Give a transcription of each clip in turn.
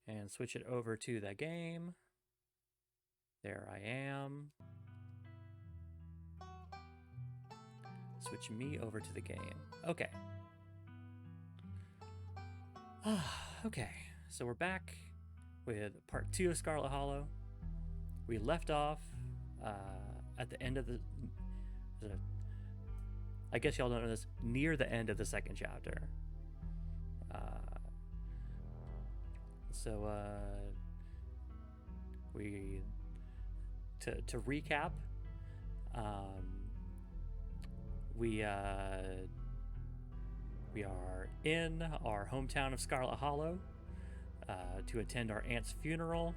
and switch it over to the game. There I am. Switch me over to the game. Okay. Okay, so we're back with part 2 of Scarlet Hollow. We left off at the end of the... I guess y'all don't know this, near the end of the second chapter. To recap, we are in our hometown of Scarlet Hollow to attend our aunt's funeral.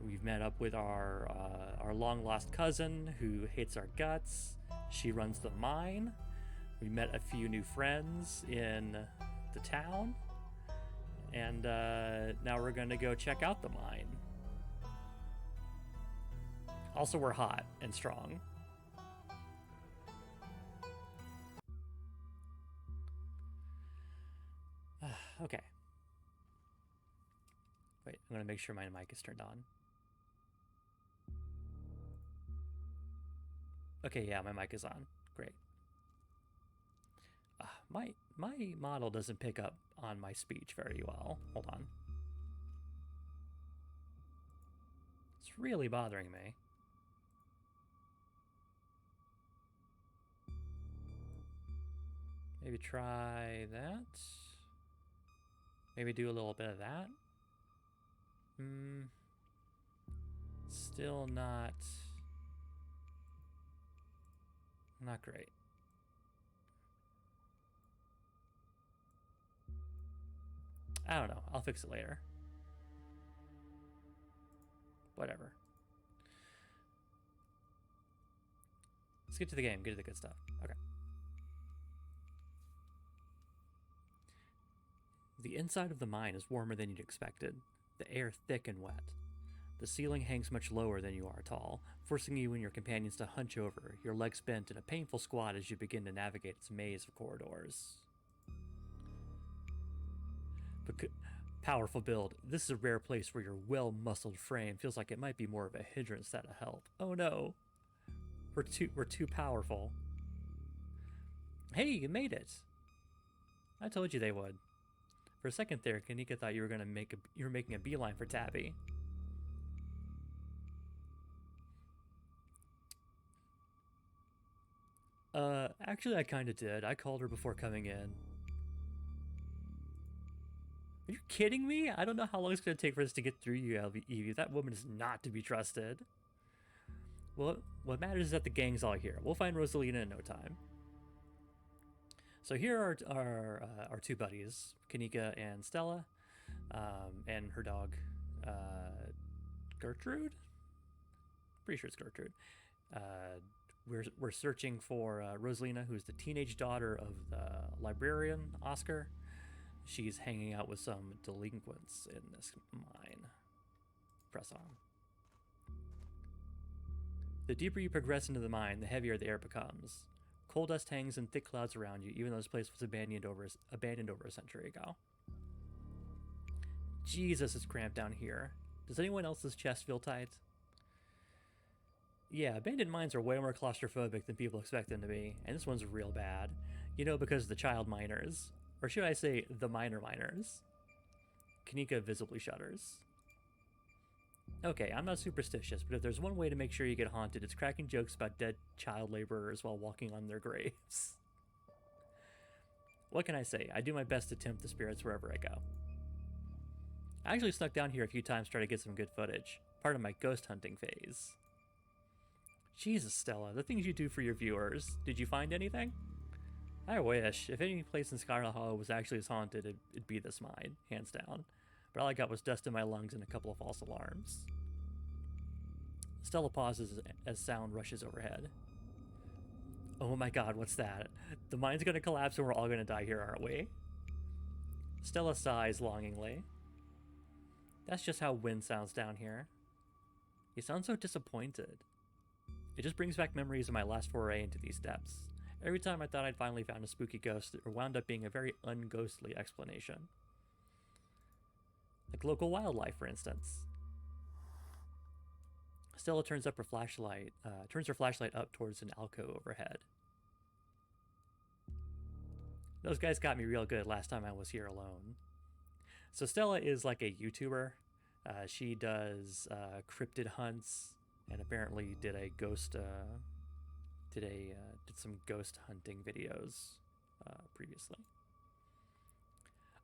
We've met up with our long lost cousin who hates our guts. She runs the mine. We met a few new friends in the town, and now we're going to go check out the mine. Also, we're hot and strong. Okay. Wait, I'm going to make sure my mic is turned on. Okay, yeah, my mic is on. Great. My model doesn't pick up on my speech very well. Hold on. It's really bothering me. Maybe try that. Maybe do a little bit of that. Still not great. I don't know. I'll fix it later. Whatever. Let's get to the game. Get to the good stuff. Okay. The inside of the mine is warmer than you'd expected. The air thick and wet. The ceiling hangs much lower than you are tall, forcing you and your companions to hunch over, your legs bent in a painful squat as you begin to navigate its maze of corridors. Powerful build. This is a rare place where your well-muscled frame feels like it might be more of a hindrance than a help. Oh no. We're too powerful. Hey, you made it. I told you they would. For a second there, Kanika thought you were making a beeline for Tabby. Actually I kinda did. I called her before coming in. Are you kidding me? I don't know how long it's gonna take for us to get through you, HallowEVn. That woman is not to be trusted. Well, what matters is that the gang's all here. We'll find Rosalina in no time. So here are our two buddies, Kanika and Stella, and her dog, Gertrude? Pretty sure it's Gertrude. We're searching for Rosalina, who's the teenage daughter of the librarian, Oscar. She's hanging out with some delinquents in this mine. Press on. The deeper you progress into the mine, the heavier the air becomes. Coal dust hangs in thick clouds around you, even though this place was abandoned over a century ago. Jesus, it's cramped down here. Does anyone else's chest feel tight? Yeah, abandoned mines are way more claustrophobic than people expect them to be, and this one's real bad. You know, because of the child miners. Or should I say, the miners. Kanika visibly shudders. Okay, I'm not superstitious, but if there's one way to make sure you get haunted, it's cracking jokes about dead child laborers while walking on their graves. What can I say? I do my best to tempt the spirits wherever I go. I actually snuck down here a few times to try to get some good footage. Part of my ghost hunting phase. Jesus, Stella, the things you do for your viewers. Did you find anything? I wish. If any place in Scarlet Hollow was actually as haunted, it'd be this mine, hands down. But all I got was dust in my lungs and a couple of false alarms. Stella pauses as sound rushes overhead. Oh my god, what's that? The mine's gonna collapse and we're all gonna die here, aren't we? Stella sighs longingly. That's just how wind sounds down here. You sound so disappointed. It just brings back memories of my last foray into these depths. Every time I thought I'd finally found a spooky ghost, it wound up being a very unghostly explanation. Like local wildlife, for instance. Stella turns her flashlight up towards an alcove overhead. Those guys got me real good last time I was here alone. So Stella is like a YouTuber. She does cryptid hunts, and apparently did some ghost hunting videos previously.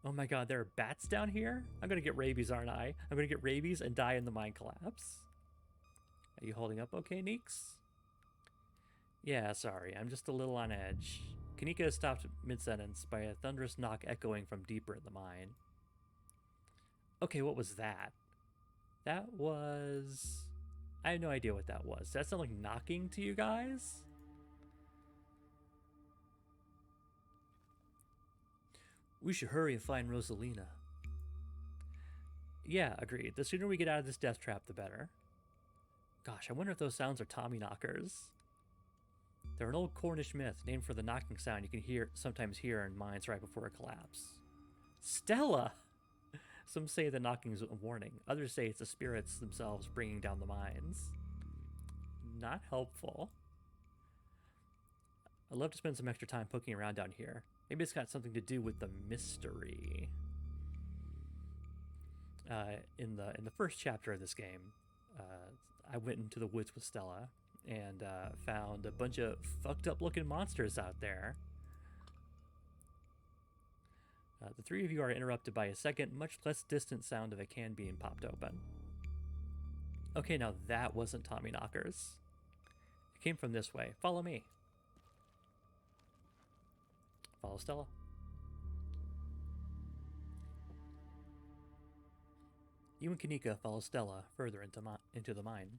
Oh my god, there are bats down here? I'm gonna get rabies, aren't I? I'm gonna get rabies and die in the mine collapse. Are you holding up okay, Neeks? Yeah, sorry, I'm just a little on edge. Kanika is stopped mid-sentence by a thunderous knock echoing from deeper in the mine. Okay, what was that? That was... I have no idea what that was. Does that sound like knocking to you guys? We should hurry and find Rosalina. Yeah, agreed. The sooner we get out of this death trap, the better. Gosh, I wonder if those sounds are Tommy knockers. They're an old Cornish myth named for the knocking sound you can sometimes hear in mines right before a collapse. Stella! Some say the knocking is a warning. Others say it's the spirits themselves bringing down the mines. Not helpful. I'd love to spend some extra time poking around down here. Maybe it's got something to do with the mystery. In the first chapter of this game, I went into the woods with Stella and found a bunch of fucked up looking monsters out there. The three of you are interrupted by a second, much less distant sound of a can being popped open. Okay, now that wasn't Tommy knockers. It came from this way. Follow me. Follow Stella. You and Kanika follow Stella further into the mine.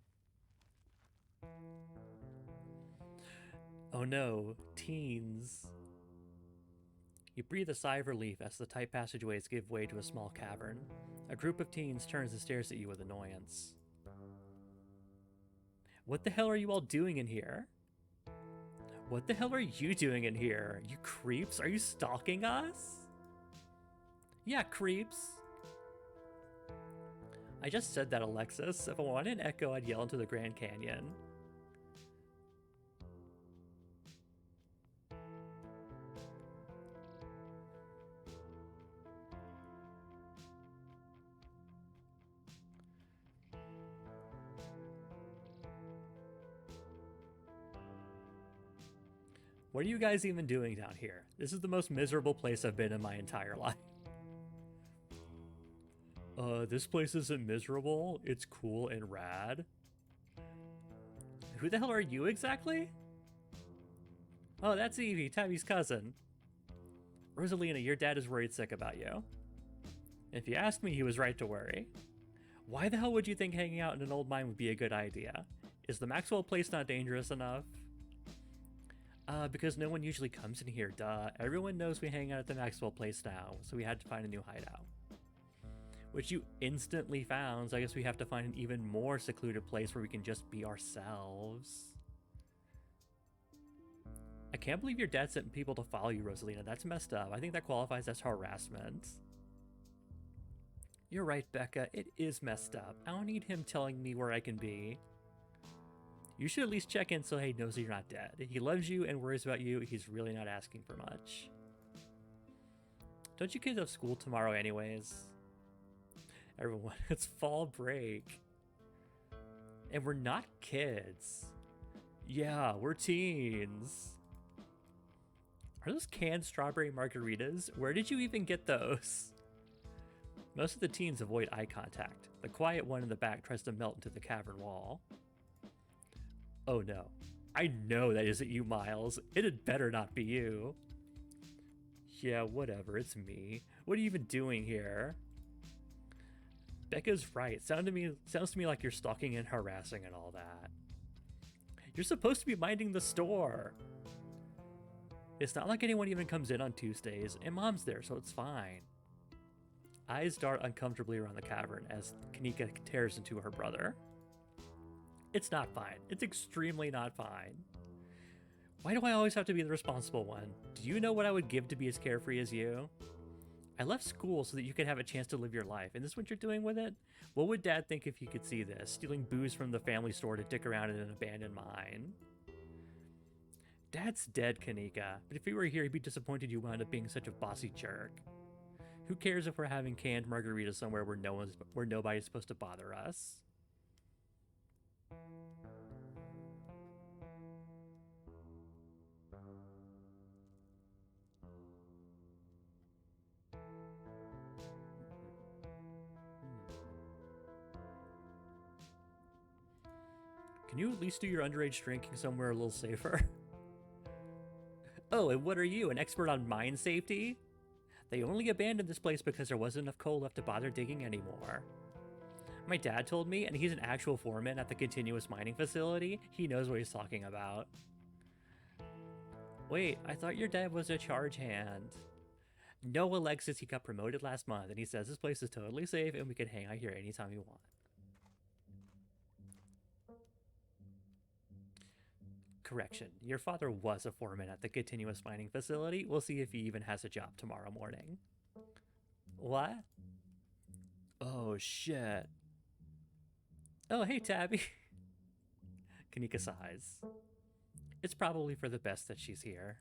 Oh no, teens. You breathe a sigh of relief as the tight passageways give way to a small cavern. A group of teens turns and stares at you with annoyance. What the hell are you all doing in here? What the hell are you doing in here? You creeps? Are you stalking us? Yeah, creeps. I just said that, Alexis. If I wanted an echo, I'd yell into the Grand Canyon. What are you guys even doing down here? This is the most miserable place I've been in my entire life. This place isn't miserable. It's cool and rad. Who the hell are you exactly? Oh, that's Evie, Tammy's cousin. Rosalina, your dad is worried sick about you. If you ask me, he was right to worry. Why the hell would you think hanging out in an old mine would be a good idea? Is the Maxwell place not dangerous enough? Because no one usually comes in here, duh. Everyone knows we hang out at the Maxwell place now, so we had to find a new hideout. Which you instantly found, so I guess we have to find an even more secluded place where we can just be ourselves. I can't believe your dad sent people to follow you, Rosalina. That's messed up. I think that qualifies as harassment. You're right, Becca. It is messed up. I don't need him telling me where I can be. You should at least check in so he knows that you're not dead. He loves you and worries about you. He's really not asking for much. Don't you kids have school tomorrow anyways? Everyone, it's fall break. And we're not kids. Yeah, we're teens. Are those canned strawberry margaritas? Where did you even get those? Most of the teens avoid eye contact. The quiet one in the back tries to melt into the cavern wall. Oh no. I know that isn't you, Miles. It had better not be you. Yeah, whatever, it's me. What are you even doing here? Becca's right. Sounds to me like you're stalking and harassing and all that. You're supposed to be minding the store. It's not like anyone even comes in on Tuesdays, and Mom's there, so it's fine. Eyes dart uncomfortably around the cavern as Kanika tears into her brother. It's not fine. It's extremely not fine. Why do I always have to be the responsible one? Do you know what I would give to be as carefree as you? I left school so that you could have a chance to live your life. And this is what you're doing with it? What would Dad think if he could see this? Stealing booze from the family store to dick around in an abandoned mine. Dad's dead, Kanika. But if he were here, he'd be disappointed you wound up being such a bossy jerk. Who cares if we're having canned margaritas somewhere where nobody's supposed to bother us? Can you at least do your underage drinking somewhere a little safer? Oh, and what are you, an expert on mine safety? They only abandoned this place because there wasn't enough coal left to bother digging anymore. My dad told me, and he's an actual foreman at the continuous mining facility. He knows what he's talking about. Wait, I thought your dad was a charge hand. No, Alexis, he got promoted last month, and he says this place is totally safe and we can hang out here anytime we want. Correction, your father was a foreman at the continuous mining facility. We'll see if he even has a job tomorrow morning. What? Oh, shit. Oh, hey, Tabby. Kanika sighs. It's probably for the best that she's here.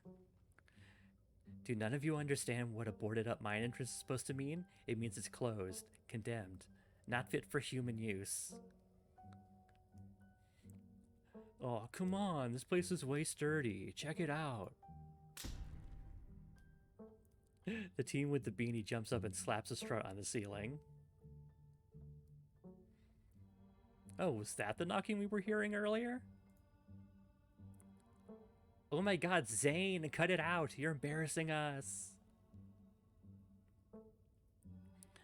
Do none of you understand what a boarded up mine entrance is supposed to mean? It means it's closed, condemned, not fit for human use. Oh, come on, this place is way sturdy. Check it out. The teen with the beanie jumps up and slaps a strut on the ceiling. Oh, was that the knocking we were hearing earlier? Oh my god, Zane, cut it out. You're embarrassing us.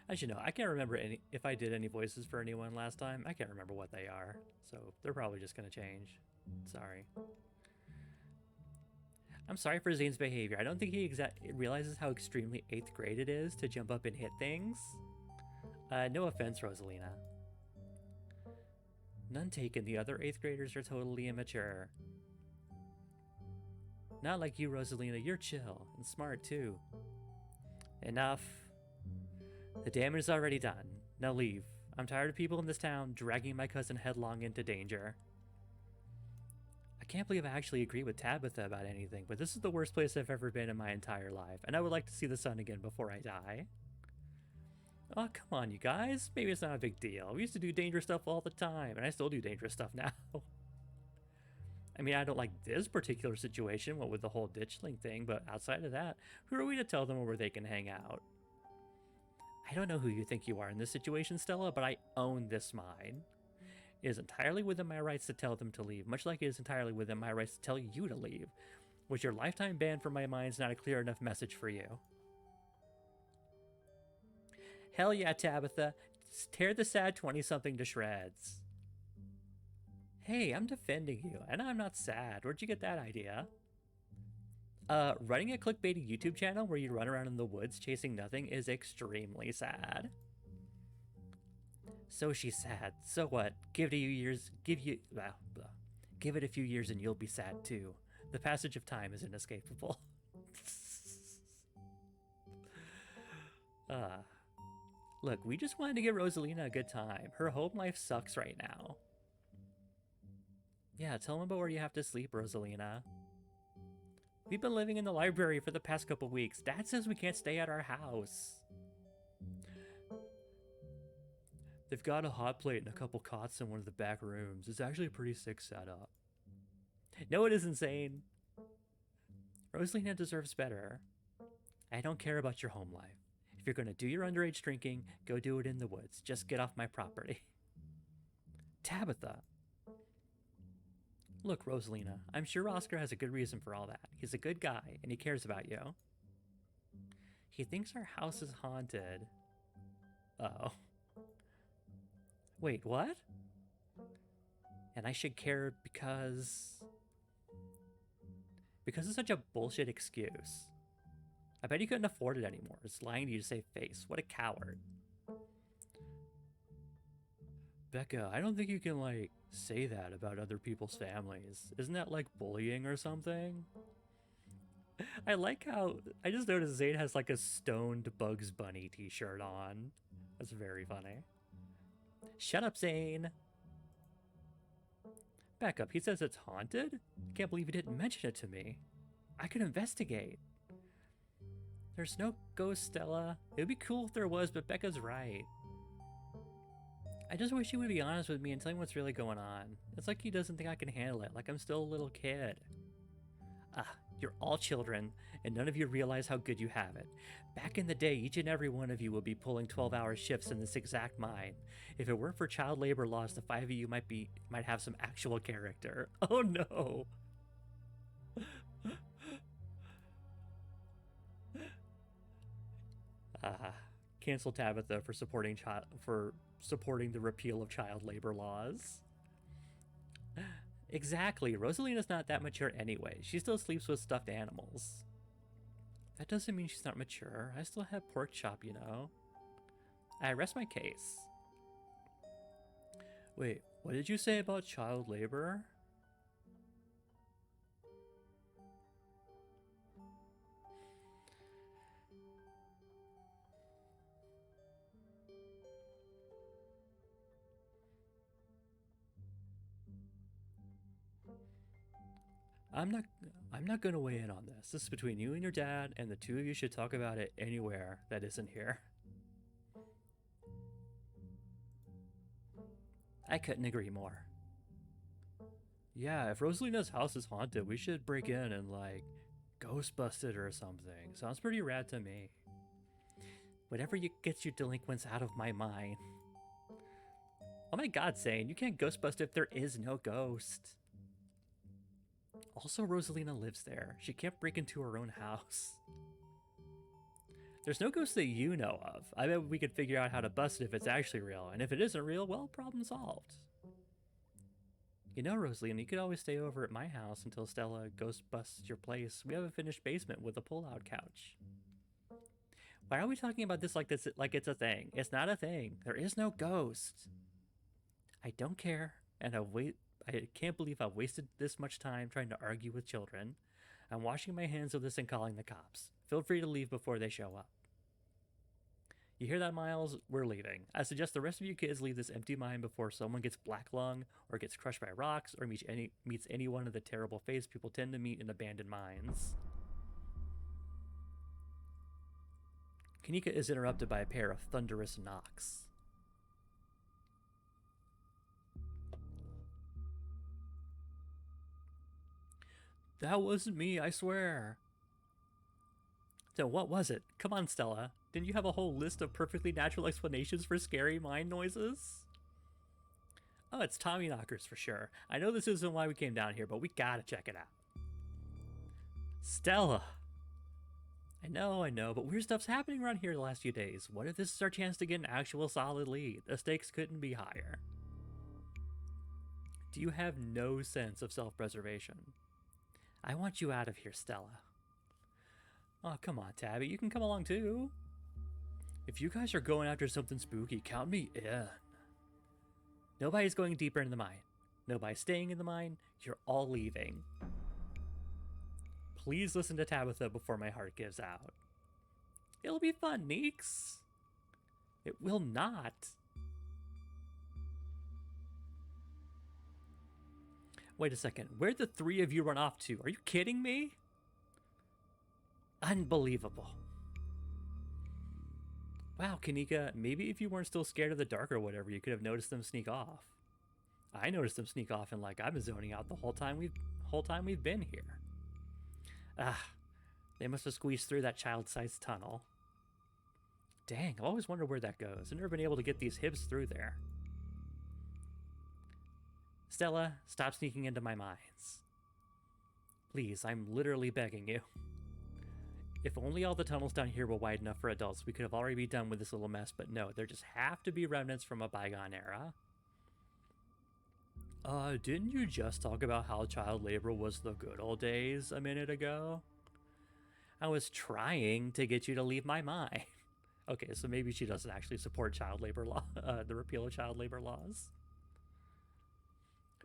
As you know, I can't remember if I did any voices for anyone last time. I can't remember what they are. So they're probably just going to change. Sorry. I'm sorry for Zane's behavior. I don't think he realizes how extremely 8th grade it is to jump up and hit things. No offense, Rosalina. None taken. The other 8th graders are totally immature. Not like you, Rosalina. You're chill and smart, too. Enough. The damage is already done. Now leave. I'm tired of people in this town dragging my cousin headlong into danger. I can't believe I actually agree with Tabitha about anything, but this is the worst place I've ever been in my entire life, and I would like to see the sun again before I die. Oh, come on, you guys. Maybe it's not a big deal. We used to do dangerous stuff all the time, and I still do dangerous stuff now. I mean, I don't like this particular situation, what with the whole ditchling thing, but outside of that, who are we to tell them where they can hang out? I don't know who you think you are in this situation, Stella, but I own this mine. It is entirely within my rights to tell them to leave, much like it is entirely within my rights to tell you to leave. Was your lifetime ban from my mind's not a clear enough message for you? Hell yeah, Tabitha. Tear the sad 20-something to shreds. Hey, I'm defending you, and I'm not sad. Where'd you get that idea? Running a clickbaity YouTube channel where you run around in the woods chasing nothing is extremely sad. So she's sad. So what? Give it a few years. Give it a few years and you'll be sad too. The passage of time is inescapable. Look, we just wanted to give Rosalina a good time. Her home life sucks right now. Yeah, tell them about where you have to sleep, Rosalina. We've been living in the library for the past couple weeks. Dad says we can't stay at our house. They've got a hot plate and a couple cots in one of the back rooms. It's actually a pretty sick setup. No, it isn't, Zane. Rosalina deserves better. I don't care about your home life. If you're going to do your underage drinking, go do it in the woods. Just get off my property. Tabitha. Look, Rosalina, I'm sure Oscar has a good reason for all that. He's a good guy, and he cares about you. He thinks our house is haunted. Uh-oh. Wait, what? And I should care because... Because it's such a bullshit excuse. I bet he couldn't afford it anymore. It's lying to you to save face. What a coward. Becca, I don't think you can, like, say that about other people's families. Isn't that, like, bullying or something? I like how I just noticed Zane has like a stoned Bugs Bunny t-shirt on. That's very funny. Shut up, Zane. Back up. He says it's haunted? I can't believe he didn't mention it to me. I could investigate. There's no ghost, Stella. It would be cool if there was, but Becca's right. I just wish he would be honest with me and tell me what's really going on. It's like he doesn't think I can handle it, like I'm still a little kid. Ah, you're all children, and none of you realize how good you have it. Back in the day, each and every one of you would be pulling 12-hour shifts in this exact mine. If it weren't for child labor laws, the 5 of you might have some actual character. Oh no. Cancel Tabitha for supporting the repeal of child labor laws. Exactly. Rosalina's not that mature anyway. She still sleeps with stuffed animals. That doesn't mean she's not mature. I still have pork chop, you know. I rest my case. Wait, what did you say about child labor? I'm not going to weigh in on this. This is between you and your dad, and the two of you should talk about it anywhere that isn't here. I couldn't agree more. Yeah, if Rosalina's house is haunted, we should break in and, like, ghost bust it or something. Sounds pretty rad to me. Whatever gets you delinquents out of my mind. Oh my god, Zane, you can't ghost bust if there is no ghost. Also, Rosalina lives there. She can't break into her own house. There's no ghost that you know of. I bet we could figure out how to bust it if it's actually real. And if it isn't real, well, problem solved. You know, Rosalina, you could always stay over at my house until Stella ghost busts your place. We have a finished basement with a pull-out couch. Why are we talking about this like it's a thing? It's not a thing. There is no ghost. I don't care, and I can't believe I've wasted this much time trying to argue with children. I'm washing my hands of this and calling the cops. Feel free to leave before they show up. You hear that, Miles? We're leaving. I suggest the rest of you kids leave this empty mine before someone gets black lung, or gets crushed by rocks, or meets any one of the terrible fates people tend to meet in abandoned mines. Kanika is interrupted by a pair of thunderous knocks. That wasn't me, I swear. So what was it? Come on, Stella. Didn't you have a whole list of perfectly natural explanations for scary mine noises? Oh, it's Tommy knockers for sure. I know this isn't why we came down here, but we gotta check it out. Stella! I know, but weird stuff's happening around here the last few days. What if this is our chance to get an actual solid lead? The stakes couldn't be higher. Do you have no sense of self-preservation? I want you out of here, Stella. Oh, come on, Tabby. You can come along, too. If you guys are going after something spooky, count me in. Nobody's going deeper in the mine. Nobody's staying in the mine. You're all leaving. Please listen to Tabitha before my heart gives out. It'll be fun, Neeks. It will not. Wait a second. Where'd the three of you run off to? Are you kidding me? Unbelievable. Wow, Kanika, maybe if you weren't still scared of the dark or whatever, you could have noticed them sneak off. I noticed them sneak off and like I've been zoning out the whole time we've been here. Ah, they must have squeezed through that child-sized tunnel. Dang, I've always wondered where that goes. I've never been able to get these hips through there. Stella, stop sneaking into my mines. Please, I'm literally begging you. If only all the tunnels down here were wide enough for adults, we could have already be done with this little mess, but no, there just have to be remnants from a bygone era. Didn't you just talk about how child labor was the good old days a minute ago? I was trying to get you to leave my mind. Okay, so maybe she doesn't actually support child labor law, the repeal of child labor laws.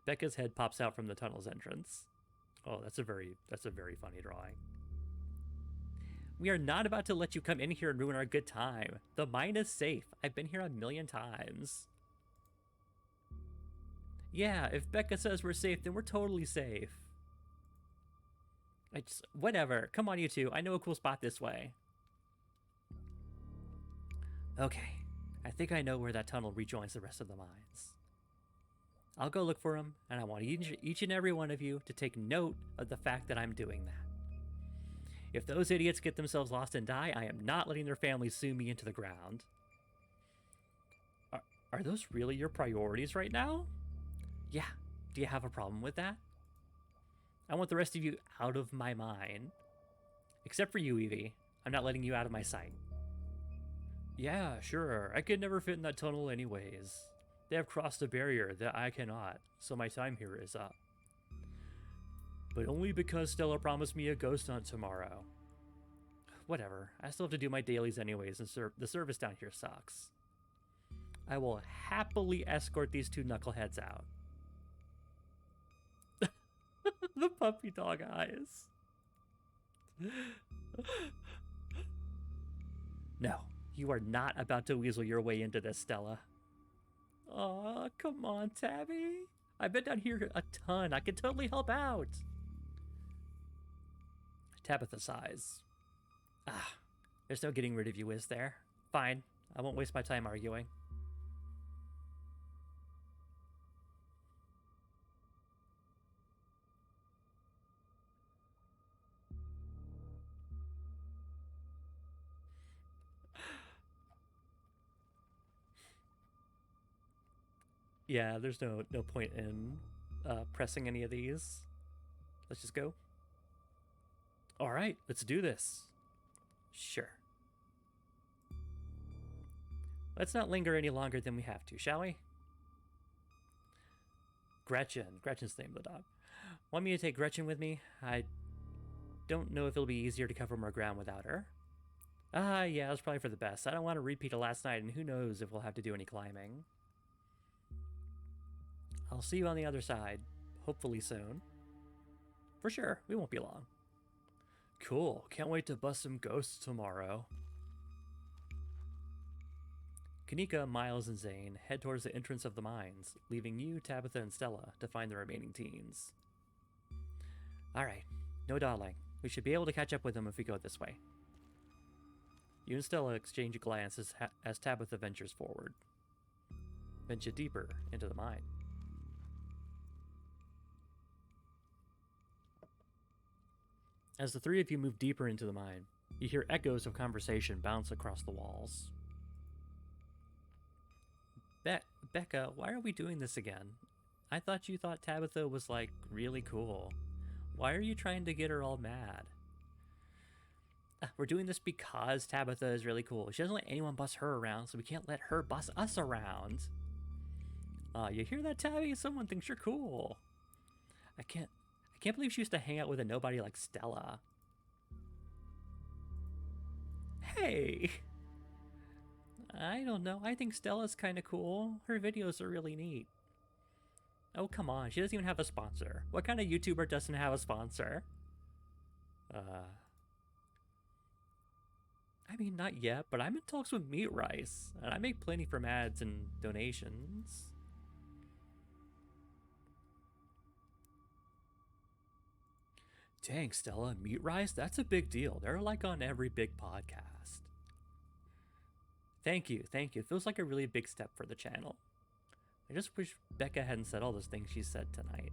Becca's head pops out from the tunnel's entrance. Oh, that's a very funny drawing. We are not about to let you come in here and ruin our good time. The mine is safe. I've been here a million times. Yeah, if Becca says we're safe, then we're totally safe. Whatever. Come on, you two. I know a cool spot this way. Okay. I think I know where that tunnel rejoins the rest of the mines. I'll go look for them, and I want each and every one of you to take note of the fact that I'm doing that. If those idiots get themselves lost and die, I am not letting their families sue me into the ground. Are those really your priorities right now? Yeah. Do you have a problem with that? I want the rest of you out of my mind. Except for you, Evie. I'm not letting you out of my sight. Yeah, sure. I could never fit in that tunnel anyways. They have crossed a barrier that I cannot, so my time here is up. But only because Stella promised me a ghost hunt tomorrow. Whatever. I still have to do my dailies anyways, and the service down here sucks. I will happily escort these two knuckleheads out. The puppy dog eyes. No, you are not about to weasel your way into this, Stella. Aw, come on, Tabby. I've been down here a ton. I can totally help out. Tabitha sighs. There's no getting rid of you, is there? Fine. I won't waste my time arguing. Yeah, there's no point in pressing any of these. Let's just go. All right, let's do this. Sure. Let's not linger any longer than we have to, shall we? Gretchen. Gretchen's the name of the dog. Want me to take Gretchen with me? I don't know if it'll be easier to cover more ground without her. Yeah, that's probably for the best. I don't want to repeat of last night, and who knows if we'll have to do any climbing. I'll see you on the other side, hopefully soon. For sure, we won't be long. Cool, can't wait to bust some ghosts tomorrow. Kanika, Miles, and Zane head towards the entrance of the mines, leaving you, Tabitha, and Stella to find the remaining teens. Alright, no dawdling. We should be able to catch up with them if we go this way. You and Stella exchange glances as Tabitha ventures forward. Venture deeper into the mine. As the three of you move deeper into the mine, you hear echoes of conversation bounce across the walls. Becca, why are we doing this again? I thought you thought Tabitha was, like, really cool. Why are you trying to get her all mad? We're doing this because Tabitha is really cool. She doesn't let anyone bust her around, so we can't let her bust us around. You hear that, Tabby? Someone thinks you're cool. I can't believe she used to hang out with a nobody like Stella. Hey! I don't know. I think Stella's kind of cool. Her videos are really neat. Oh, come on. She doesn't even have a sponsor. What kind of YouTuber doesn't have a sponsor? I mean, not yet, but I'm in talks with Meat Rice, and I make plenty from ads and donations. Dang, Stella, Meat Rice? That's a big deal. They're like on every big podcast. Thank you, thank you. It feels like a really big step for the channel. I just wish Becca hadn't said all those things she said tonight.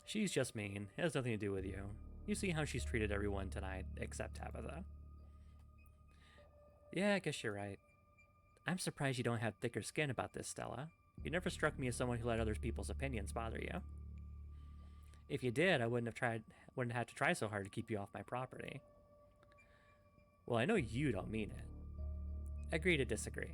She's just mean. It has nothing to do with you. You see how she's treated everyone tonight, except Tabitha. Yeah, I guess you're right. I'm surprised you don't have thicker skin about this, Stella. You never struck me as someone who let other people's opinions bother you. If you did, I wouldn't have to try so hard to keep you off my property. Well, I know you don't mean it. Agree to disagree.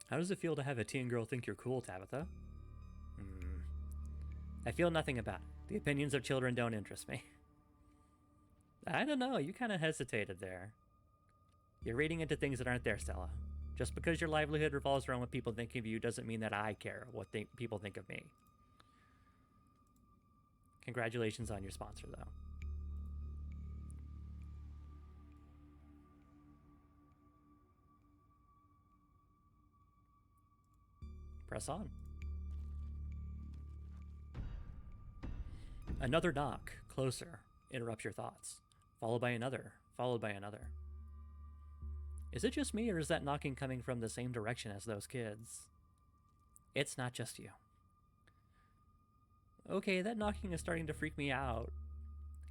How does it feel to have a teen girl think you're cool, Tabitha? I feel nothing about it. The opinions of children don't interest me. I don't know, you kind of hesitated there. You're reading into things that aren't there, Stella. Just because your livelihood revolves around what people think of you doesn't mean that I care what people think of me. Congratulations on your sponsor, though. Press on. Another knock, closer, interrupts your thoughts, followed by another, followed by another. Is it just me, or is that knocking coming from the same direction as those kids? It's not just you. Okay, that knocking is starting to freak me out.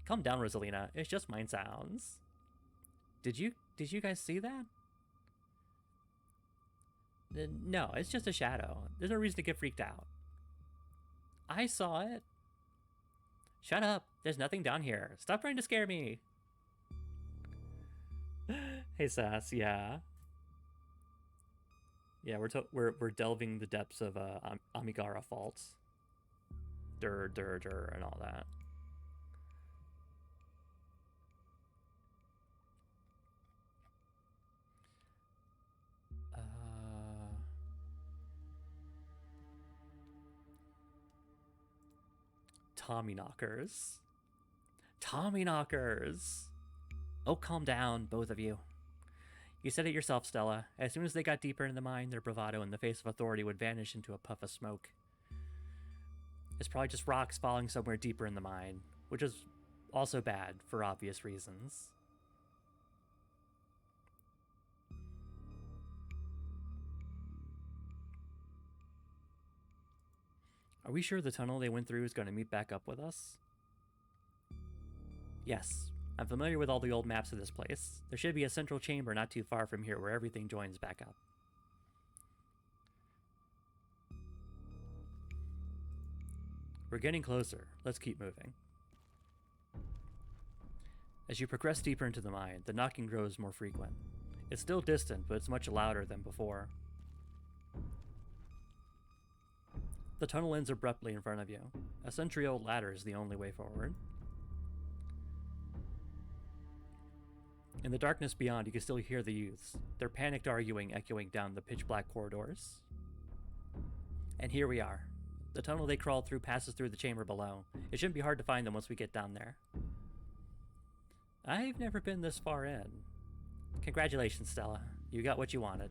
Calm down, Rosalina. It's just mine sounds. Did you guys see that? No, it's just a shadow. There's no reason to get freaked out. I saw it. Shut up. There's nothing down here. Stop trying to scare me. Hey, Sass. Yeah. Yeah, we're delving the depths of Amigara faults. Dur, and all that. Tommyknockers. Tommyknockers! Oh, calm down, both of you. You said it yourself, Stella. As soon as they got deeper into the mine, their bravado in the face of authority would vanish into a puff of smoke. It's probably just rocks falling somewhere deeper in the mine, which is also bad for obvious reasons. Are we sure the tunnel they went through is going to meet back up with us? Yes. I'm familiar with all the old maps of this place. There should be a central chamber not too far from here where everything joins back up. We're getting closer. Let's keep moving. As you progress deeper into the mine, the knocking grows more frequent. It's still distant, but it's much louder than before. The tunnel ends abruptly in front of you. A century-old ladder is the only way forward. In the darkness beyond, you can still hear the youths, their panicked arguing echoing down the pitch-black corridors. And here we are. The tunnel they crawled through passes through the chamber below. It shouldn't be hard to find them once we get down there. I've never been this far in. Congratulations, Stella. You got what you wanted.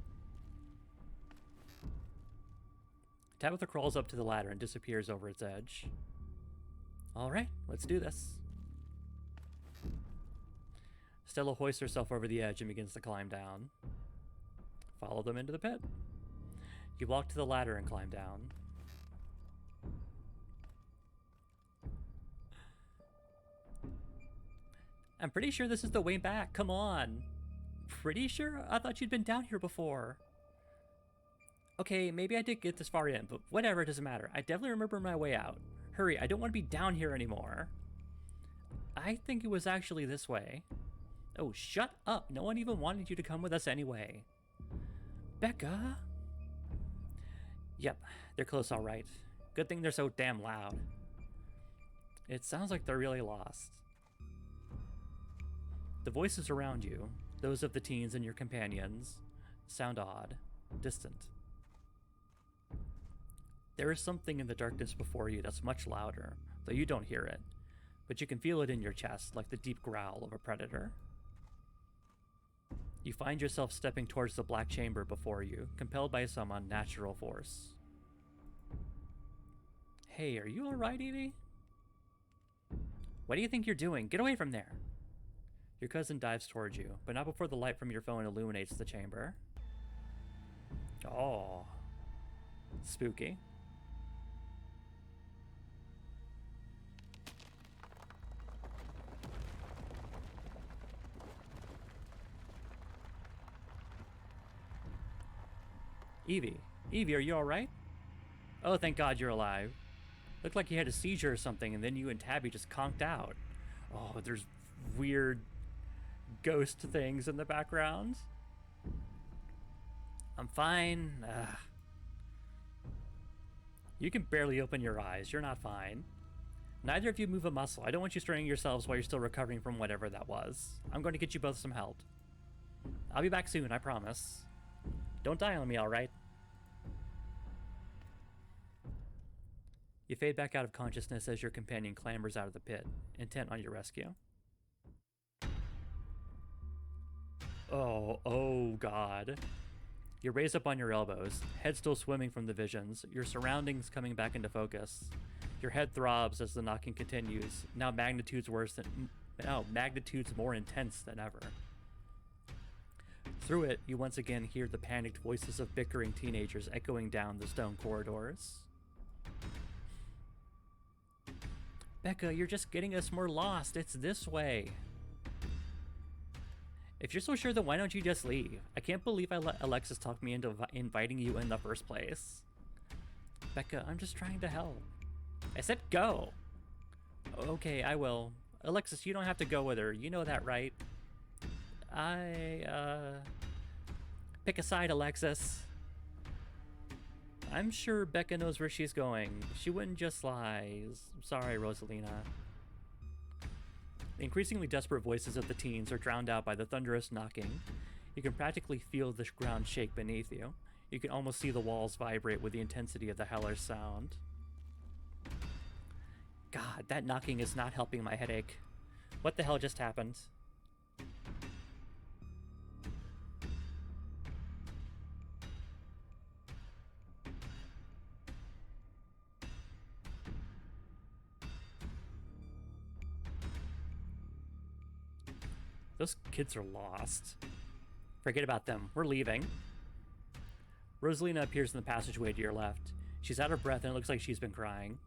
Tabitha crawls up to the ladder and disappears over its edge. All right, let's do this. Stella hoists herself over the edge and begins to climb down. Follow them into the pit. You walk to the ladder and climb down. I'm pretty sure this is the way back. Come on. Pretty sure? I thought you'd been down here before. Okay, maybe I did get this far in, but whatever, it doesn't matter. I definitely remember my way out. Hurry, I don't want to be down here anymore. I think it was actually this way. Oh, shut up. No one even wanted you to come with us anyway. Becca? Yep, they're close all right. Good thing they're so damn loud. It sounds like they're really lost. The voices around you, those of the teens and your companions, sound odd, distant. There is something in the darkness before you that's much louder, though you don't hear it, but you can feel it in your chest like the deep growl of a predator. You find yourself stepping towards the black chamber before you, compelled by some unnatural force. Hey, are you alright, Evie? What do you think you're doing? Get away from there! Your cousin dives towards you, but not before the light from your phone illuminates the chamber. Oh. Spooky. Evie. Evie, are you alright? Oh, thank God you're alive. Looked like you had a seizure or something, and then you and Tabby just conked out. Oh, there's weird ghost things in the background. I'm fine. Ugh. You can barely open your eyes. You're not fine. Neither of you move a muscle. I don't want you straining yourselves while you're still recovering from whatever that was. I'm going to get you both some help. I'll be back soon, I promise. Don't die on me, alright? You fade back out of consciousness as your companion clambers out of the pit, intent on your rescue. Oh god. You're raised up on your elbows, head still swimming from the visions, your surroundings coming back into focus. Your head throbs as the knocking continues, now magnitudes more intense than ever. Through it, you once again hear the panicked voices of bickering teenagers echoing down the stone corridors. Becca, you're just getting us more lost. It's this way. If you're so sure, then why don't you just leave? I can't believe I let Alexis talk me into inviting you in the first place. Becca, I'm just trying to help. I said go. Okay, I will. Alexis, you don't have to go with her. You know that, right? Pick a side, Alexis. I'm sure Becca knows where she's going. She wouldn't just lie. Sorry, Rosalina. The increasingly desperate voices of the teens are drowned out by the thunderous knocking. You can practically feel the ground shake beneath you. You can almost see the walls vibrate with the intensity of the hellish sound. God, that knocking is not helping my headache. What the hell just happened? Those kids are lost. Forget about them. We're leaving. Rosalina appears in the passageway to your left. She's out of breath and it looks like she's been crying.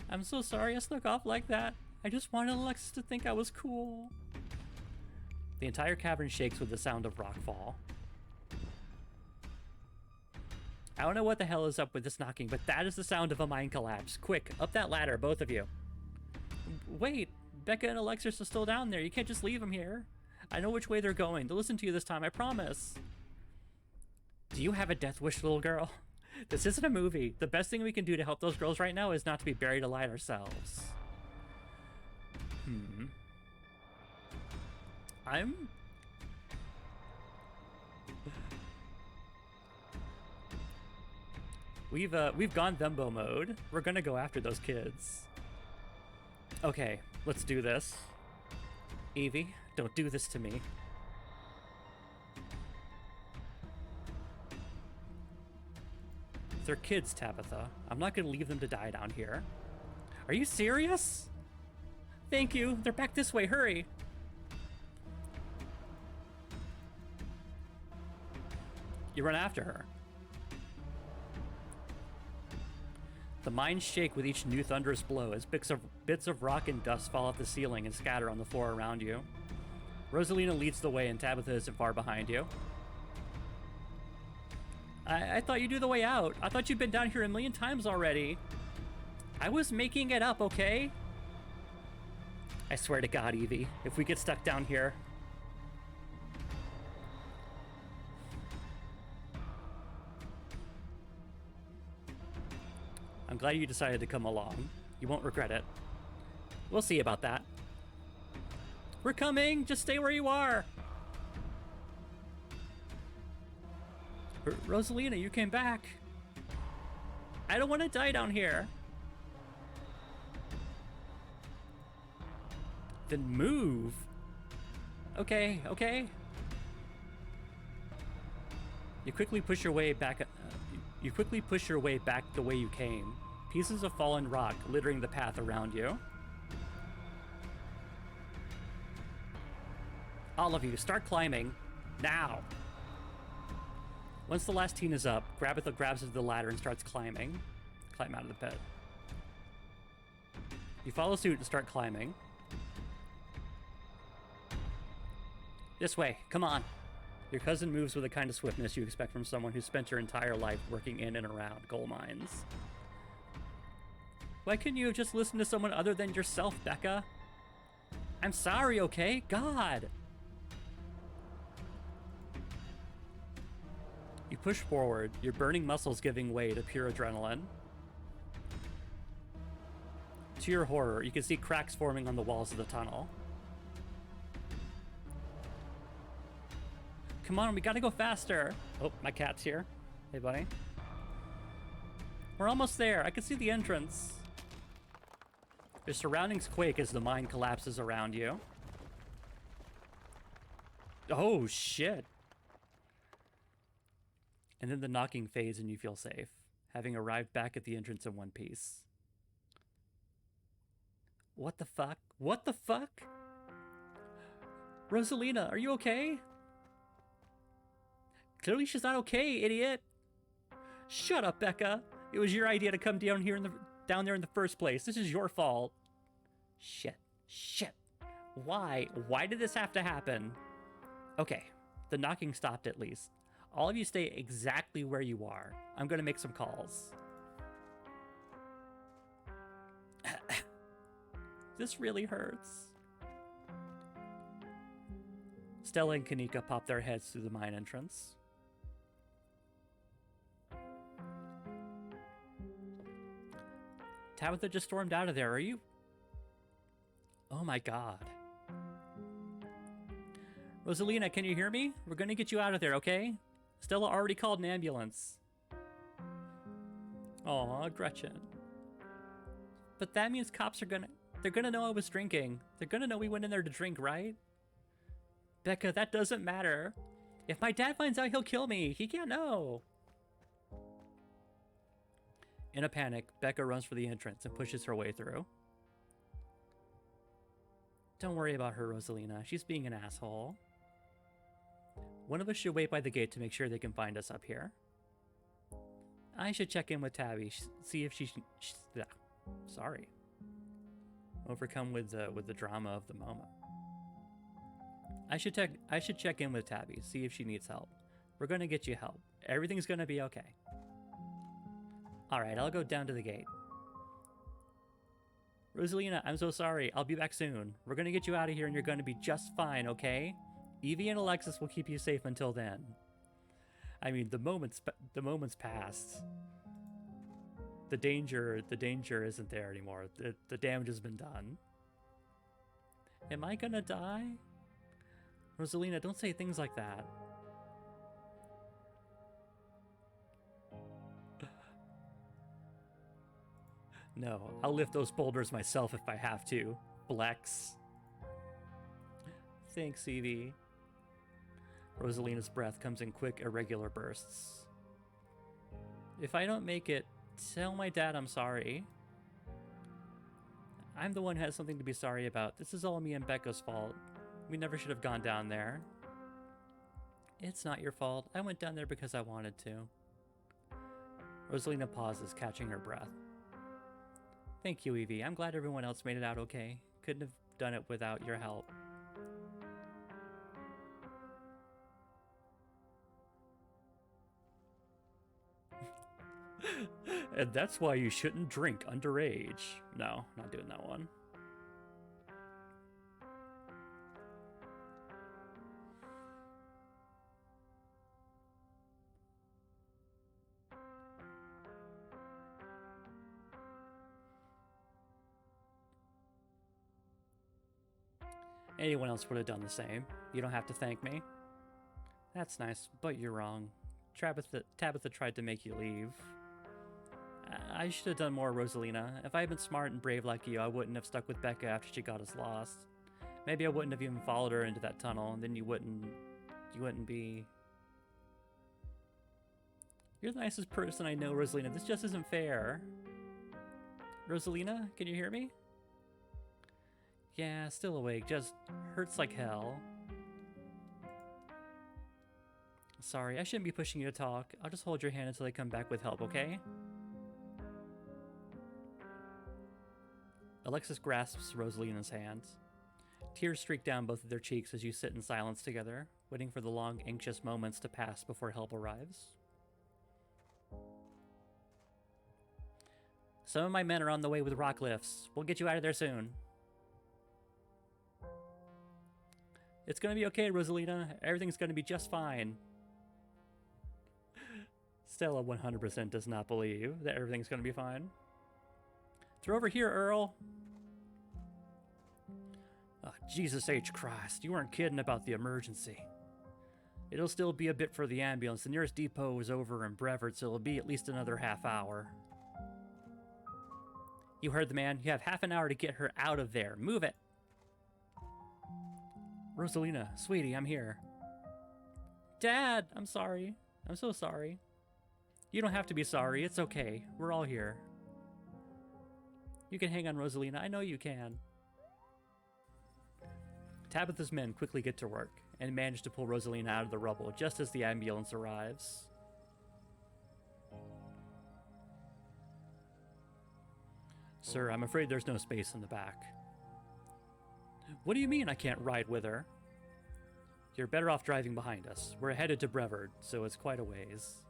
I'm so sorry I snuck off like that. I just wanted Alexis to think I was cool. The entire cavern shakes with the sound of rockfall. I don't know what the hell is up with this knocking, but that is the sound of a mine collapse. Quick, up that ladder, both of you. Wait, Becca and Alexis are still down there. You can't just leave them here. I know which way they're going. They'll listen to you this time, I promise. Do you have a death wish, little girl? This isn't a movie. The best thing we can do to help those girls right now is not to be buried alive ourselves. We've gone Thumbo mode. We're gonna go after those kids. Okay, let's do this. Evie, don't do this to me. They're kids, Tabitha. I'm not gonna leave them to die down here. Are you serious? Thank you. They're back this way. Hurry. You run after her. The mines shake with each new thunderous blow as bits of rock and dust fall off the ceiling and scatter on the floor around you. Rosalina leads the way and Tabitha isn't far behind you. I thought you knew the way out. I thought you'd been down here a million times already. I was making it up, okay? I swear to God, Evie, if we get stuck down here... I'm glad you decided to come along. You won't regret it. We'll see about that. We're coming! Just stay where you are! Rosalina, you came back. I don't want to die down here. Then move. Okay, okay. You quickly push your way back. You quickly push your way back the way you came. Pieces of fallen rock littering the path around you. All of you, start climbing now. Once the last teen is up, Tabitha grabs the ladder and starts climbing. Climb out of the pit. You follow suit and start climbing. This way, come on. Your cousin moves with the kind of swiftness you expect from someone who's spent her entire life working in and around coal mines. Why couldn't you have just listened to someone other than yourself, Becca? I'm sorry, okay? God! You push forward, your burning muscles giving way to pure adrenaline. To your horror, you can see cracks forming on the walls of the tunnel. Come on, we gotta go faster. Oh, my cat's here. Hey, buddy. We're almost there. I can see the entrance. Your surroundings quake as the mine collapses around you. Oh, shit. And then the knocking fades and you feel safe, having arrived back at the entrance in one piece. What the fuck? What the fuck? Rosalina, are you okay? Clearly she's not okay, idiot. Shut up, Becca. It was your idea to come down there in the first place. This is your fault. Shit. Shit. Why? Why did this have to happen? Okay, the knocking stopped at least. All of you stay exactly where you are. I'm gonna make some calls. This really hurts. Stella and Kanika pop their heads through the mine entrance. Tabitha just stormed out of there, are you? Oh my god. Rosalina, can you hear me? We're gonna get you out of there, okay? Stella already called an ambulance. Aw, Gretchen. But that means cops are they're gonna know I was drinking. They're gonna know we went in there to drink, right? Becca, that doesn't matter. If my dad finds out, he'll kill me. He can't know. In a panic, Becca runs for the entrance and pushes her way through. Don't worry about her, Rosalina. She's being an asshole. One of us should wait by the gate to make sure they can find us up here. I should check in with Tabby, see if sorry. Overcome with the drama of the moment. I should check in with Tabby, see if she needs help. We're gonna get you help. Everything's gonna be okay. Alright, I'll go down to the gate. Rosalina, I'm so sorry. I'll be back soon. We're gonna get you out of here and you're gonna be just fine, okay? Evie and Alexis will keep you safe until then. I mean, the moment's passed. The danger isn't there anymore. The damage has been done. Am I gonna die? Rosalina, don't say things like that. No, I'll lift those boulders myself if I have to. Flex. Thanks, Evie. Rosalina's breath comes in quick, irregular bursts. If I don't make it, tell my dad I'm sorry. I'm the one who has something to be sorry about. This is all me and Becca's fault. We never should have gone down there. It's not your fault. I went down there because I wanted to. Rosalina pauses, catching her breath. Thank you, Evie. I'm glad everyone else made it out okay. Couldn't have done it without your help. And that's why you shouldn't drink underage. No, not doing that one. Anyone else would have done the same. You don't have to thank me. That's nice, but you're wrong. Tabitha tried to make you leave. I should have done more, Rosalina. If I had been smart and brave like you, I wouldn't have stuck with Becca after she got us lost. Maybe I wouldn't have even followed her into that tunnel, and then you wouldn't be... You're the nicest person I know, Rosalina. This just isn't fair. Rosalina, can you hear me? Yeah, still awake. Just hurts like hell. Sorry, I shouldn't be pushing you to talk. I'll just hold your hand until I come back with help, okay? Alexis grasps Rosalina's hand. Tears streak down both of their cheeks as you sit in silence together, waiting for the long, anxious moments to pass before help arrives. Some of my men are on the way with rock lifts. We'll get you out of there soon. It's gonna be okay, Rosalina. Everything's gonna be just fine. Stella 100% does not believe that everything's gonna be fine. They're over here, Earl. Oh, Jesus H. Christ, you weren't kidding about the emergency. It'll still be a bit for the ambulance. The nearest depot is over in Brevard, so it'll be at least another half hour. You heard the man. You have half an hour to get her out of there. Move it. Rosalina, sweetie, I'm here. Dad, I'm sorry. I'm so sorry. You don't have to be sorry. It's okay. We're all here. You can hang on, Rosalina. I know you can. Tabitha's men quickly get to work and manage to pull Rosalina out of the rubble just as the ambulance arrives. Sir, I'm afraid there's no space in the back. What do you mean I can't ride with her? You're better off driving behind us. We're headed to Brevard, so it's quite a ways.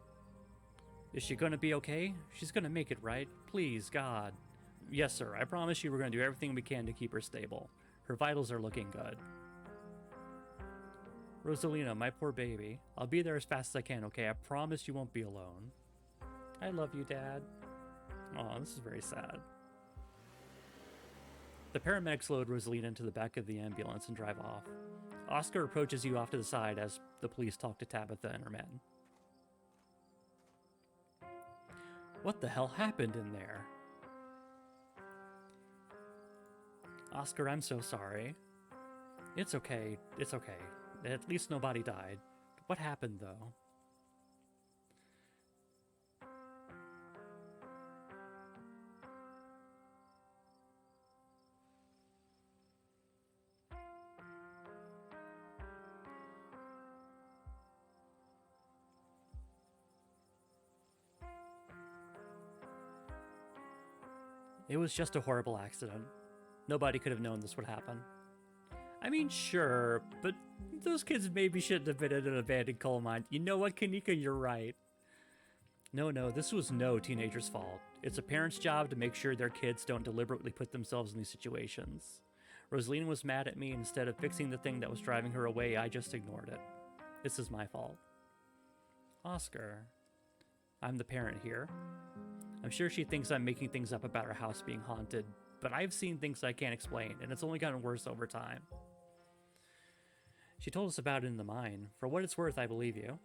Is she gonna be okay? She's gonna make it, right? Please, God. Yes, sir. I promise you we're gonna do everything we can to keep her stable. Her vitals are looking good. Rosalina, my poor baby. I'll be there as fast as I can, okay? I promise you won't be alone. I love you, Dad. Oh, this is very sad. The paramedics load Rosalina into the back of the ambulance and drive off. Oscar approaches you off to the side as the police talk to Tabitha and her men. What the hell happened in there? Oscar, I'm so sorry. It's okay. It's okay. At least nobody died. What happened, though? It was just a horrible accident. Nobody could have known this would happen. I mean, sure, but those kids maybe shouldn't have been in an abandoned coal mine. You know what, Kanika, you're right. No, this was no teenager's fault. It's a parent's job to make sure their kids don't deliberately put themselves in these situations. Rosalina was mad at me. Instead of fixing the thing that was driving her away, I just ignored it. This is my fault. Oscar, I'm the parent here. I'm sure she thinks I'm making things up about her house being haunted, but I've seen things I can't explain, and it's only gotten worse over time. She told us about it in the mine. For what it's worth, I believe you.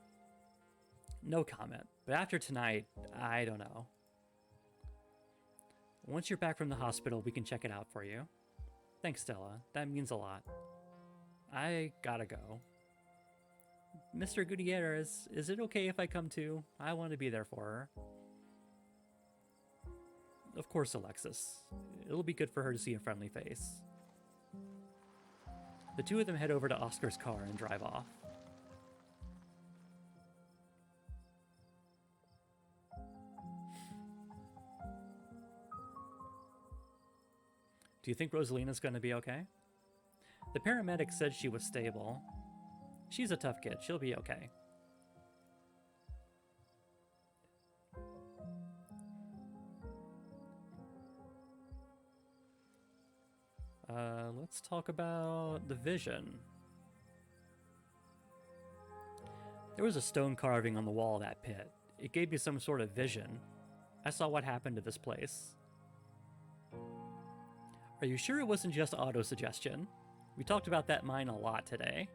No comment, but after tonight, I don't know. Once you're back from the hospital, we can check it out for you. Thanks, Stella. That means a lot. I gotta go. Mr. Gutierrez, is it okay if I come too? I want to be there for her. Of course, Alexis. It'll be good for her to see a friendly face. The two of them head over to Oscar's car and drive off. Do you think Rosalina's going to be okay? The paramedic said she was stable. She's a tough kid. She'll be okay. Let's talk about the vision. There was a stone carving on the wall of that pit. It gave me some sort of vision. I saw what happened to this place. Are you sure it wasn't just auto-suggestion? We talked about that mine a lot today.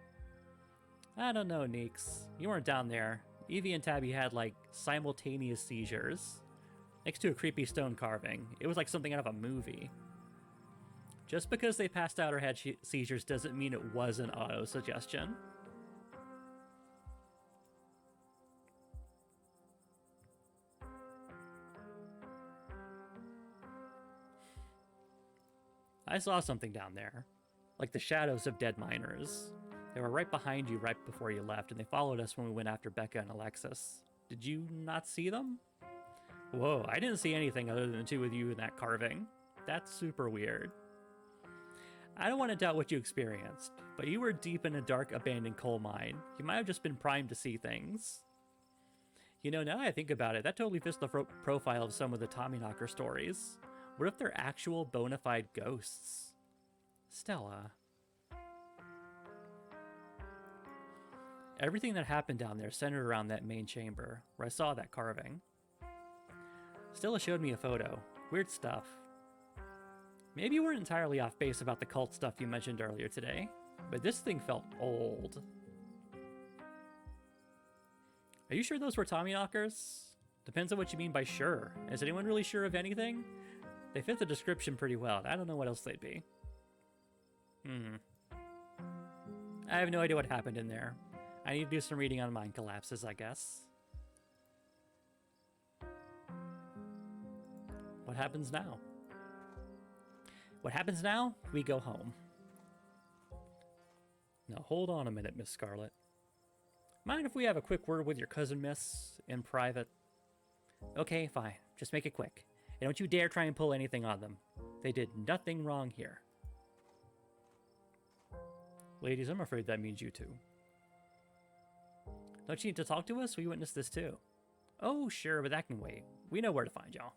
I don't know, Neeks. You weren't down there. Evie and Tabby had, like, simultaneous seizures. Next to a creepy stone carving. It was like something out of a movie. Just because they passed out or had seizures doesn't mean it wasn't auto-suggestion. I saw something down there. Like the shadows of dead miners. They were right behind you right before you left, and they followed us when we went after Becca and Alexis. Did you not see them? Whoa, I didn't see anything other than the two of you in that carving. That's super weird. I don't want to doubt what you experienced, but you were deep in a dark, abandoned coal mine. You might have just been primed to see things. You know, now that I think about it, that totally fits the profile of some of the Tommyknocker stories. What if they're actual bona fide ghosts? Stella. Everything that happened down there centered around that main chamber, where I saw that carving. Stella showed me a photo. Weird stuff. Maybe you weren't entirely off base about the cult stuff you mentioned earlier today, but this thing felt old. Are you sure those were Tommyknockers? Depends on what you mean by sure. Is anyone really sure of anything? They fit the description pretty well. I don't know what else they'd be. I have no idea what happened in there. I need to do some reading on mind collapses, I guess. What happens now? What happens now? We go home. Now hold on a minute, Miss Scarlet. Mind if we have a quick word with your cousin, miss, in private? Okay, fine. Just make it quick. And don't you dare try and pull anything on them. They did nothing wrong here. Ladies, I'm afraid that means you too. Don't you need to talk to us? We witnessed this too. Oh, sure, but that can wait. We know where to find y'all.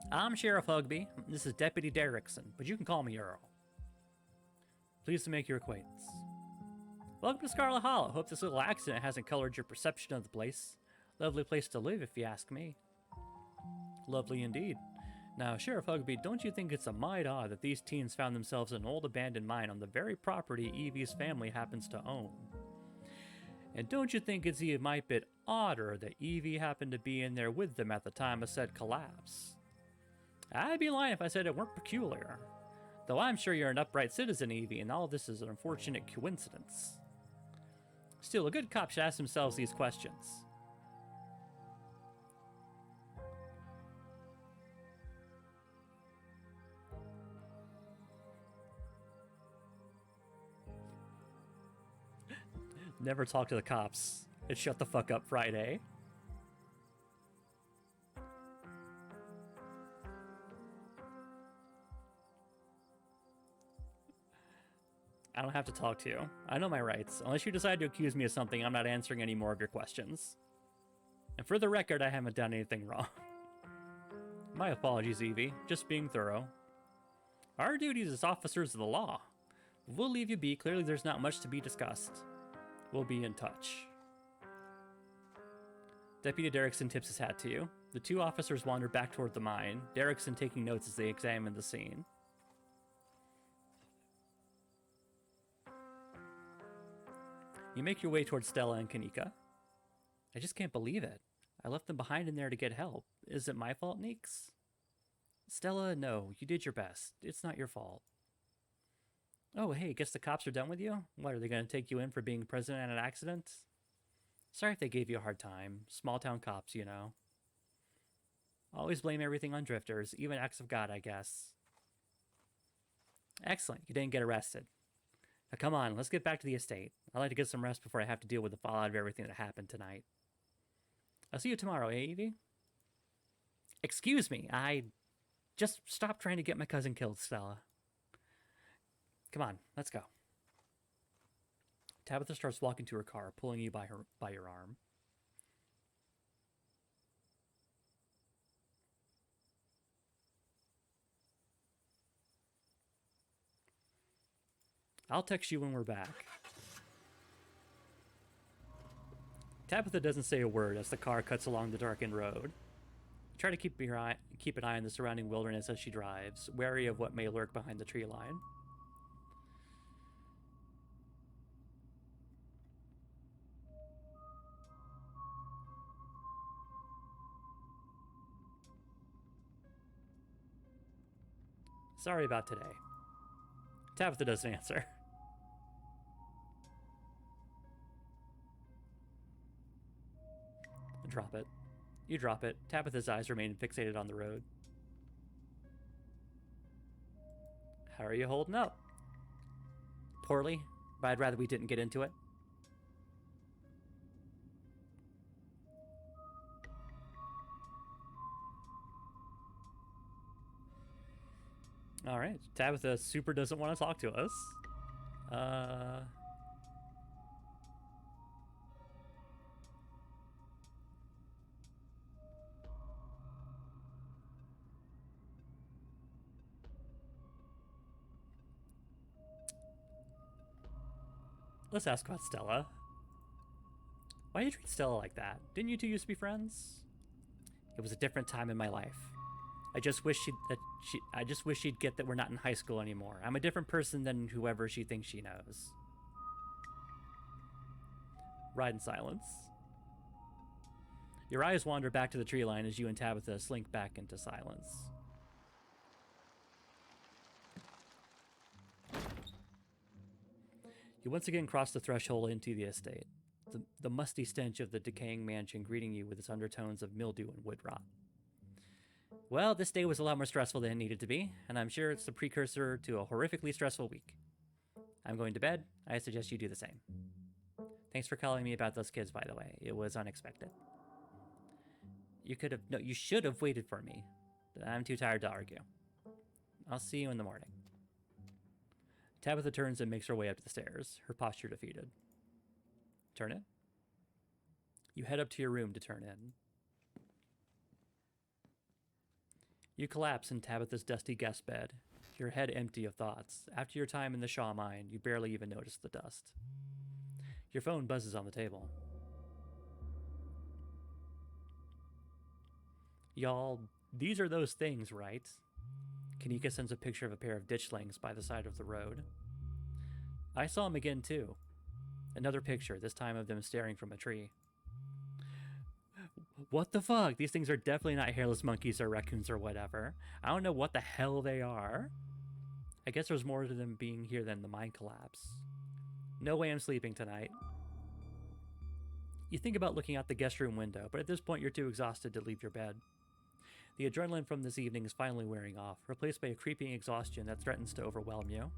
I'm Sheriff Hugby. This is Deputy Derrickson, but you can call me Earl. Pleased to make your acquaintance. Welcome to Scarlet Hollow. Hope this little accident hasn't colored your perception of the place. Lovely place to live, if you ask me. Lovely indeed. Now, Sheriff Hugby, don't you think it's a mite odd that these teens found themselves in an old abandoned mine on the very property Evie's family happens to own? And don't you think it's a mite bit odder that Evie happened to be in there with them at the time of said collapse? I'd be lying if I said it weren't peculiar. Though I'm sure you're an upright citizen, Evie, and all this is an unfortunate coincidence. Still, a good cop should ask themselves these questions. Never talk to the cops. It's Shut the Fuck Up Friday. I don't have to talk to you. I know my rights. Unless you decide to accuse me of something, I'm not answering any more of your questions. And for the record, I haven't done anything wrong. My apologies, Evie. Just being thorough. Our duties as officers of the law. We'll leave you be. Clearly there's not much to be discussed. We'll be in touch. Deputy Derrickson tips his hat to you. The two officers wander back toward the mine, Derrickson taking notes as they examine the scene. You make your way towards Stella and Kanika. I just can't believe it. I left them behind in there to get help. Is it my fault, Neeks? Stella, no. You did your best. It's not your fault. Oh, hey, guess the cops are done with you? What, are they going to take you in for being present at an accident? Sorry if they gave you a hard time. Small-town cops, you know. Always blame everything on drifters, even acts of God, I guess. Excellent. You didn't get arrested. Now, come on, let's get back to the estate. I'd like to get some rest before I have to deal with the fallout of everything that happened tonight. I'll see you tomorrow, eh, Evie? Excuse me, I... Just stop trying to get my cousin killed, Stella. Come on, let's go. Tabitha starts walking to her car, pulling you by your arm. I'll text you when we're back. Tabitha doesn't say a word as the car cuts along the darkened road. Try to keep an eye on the surrounding wilderness as she drives, wary of what may lurk behind the tree line. Sorry about today. Tabitha doesn't answer. Drop it. You drop it. Tabitha's eyes remain fixated on the road. How are you holding up? Poorly, but I'd rather we didn't get into it. All right. Tabitha super doesn't want to talk to us. Let's ask about Stella. Why do you treat Stella like that? Didn't you two used to be friends? It was a different time in my life. I just wish I just wish she'd get that we're not in high school anymore. I'm a different person than whoever she thinks she knows. Ride in silence. Your eyes wander back to the tree line as you and Tabitha slink back into silence. You once again cross the threshold into the estate, the musty stench of the decaying mansion greeting you with its undertones of mildew and wood rot. Well, this day was a lot more stressful than it needed to be, and I'm sure it's the precursor to a horrifically stressful week. I'm going to bed. I suggest you do the same. Thanks for calling me about those kids, by the way. It was unexpected. You should have waited for me. I'm too tired to argue. I'll see you in the morning. Tabitha turns and makes her way up the stairs, her posture defeated. Turn in? You head up to your room to turn in. You collapse in Tabitha's dusty guest bed, your head empty of thoughts. After your time in the Shaw mine, you barely even notice the dust. Your phone buzzes on the table. Y'all, these are those things, right? Kanika sends a picture of a pair of ditchlings by the side of the road. I saw them again, too. Another picture, this time of them staring from a tree. What the fuck? These things are definitely not hairless monkeys or raccoons or whatever. I don't know what the hell they are. I guess there's more to them being here than the mine collapse. No way I'm sleeping tonight. You think about looking out the guest room window, but at this point you're too exhausted to leave your bed. The adrenaline from this evening is finally wearing off, replaced by a creeping exhaustion that threatens to overwhelm you.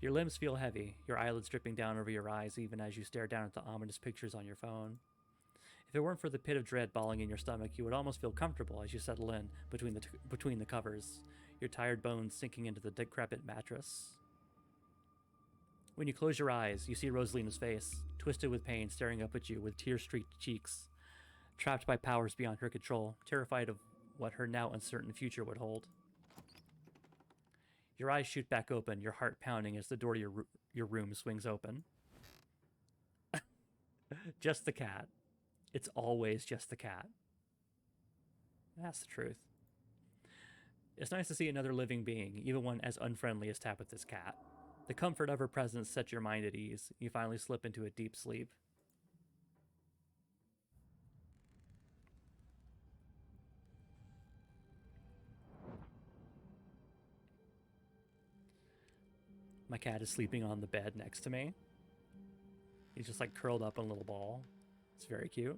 Your limbs feel heavy, your eyelids dripping down over your eyes even as you stare down at the ominous pictures on your phone. If it weren't for the pit of dread balling in your stomach, you would almost feel comfortable as you settle in between the covers, your tired bones sinking into the decrepit mattress. When you close your eyes, you see Rosalina's face, twisted with pain, staring up at you with tear-streaked cheeks, trapped by powers beyond her control, terrified of what her now uncertain future would hold. Your eyes shoot back open, your heart pounding as the door to your room swings open. Just the cat. It's always just the cat. That's the truth. It's nice to see another living being, even one as unfriendly as Tabitha's cat. The comfort of her presence sets your mind at ease. You finally slip into a deep sleep. My cat is sleeping on the bed next to me. He's just like curled up in a little ball. It's very cute.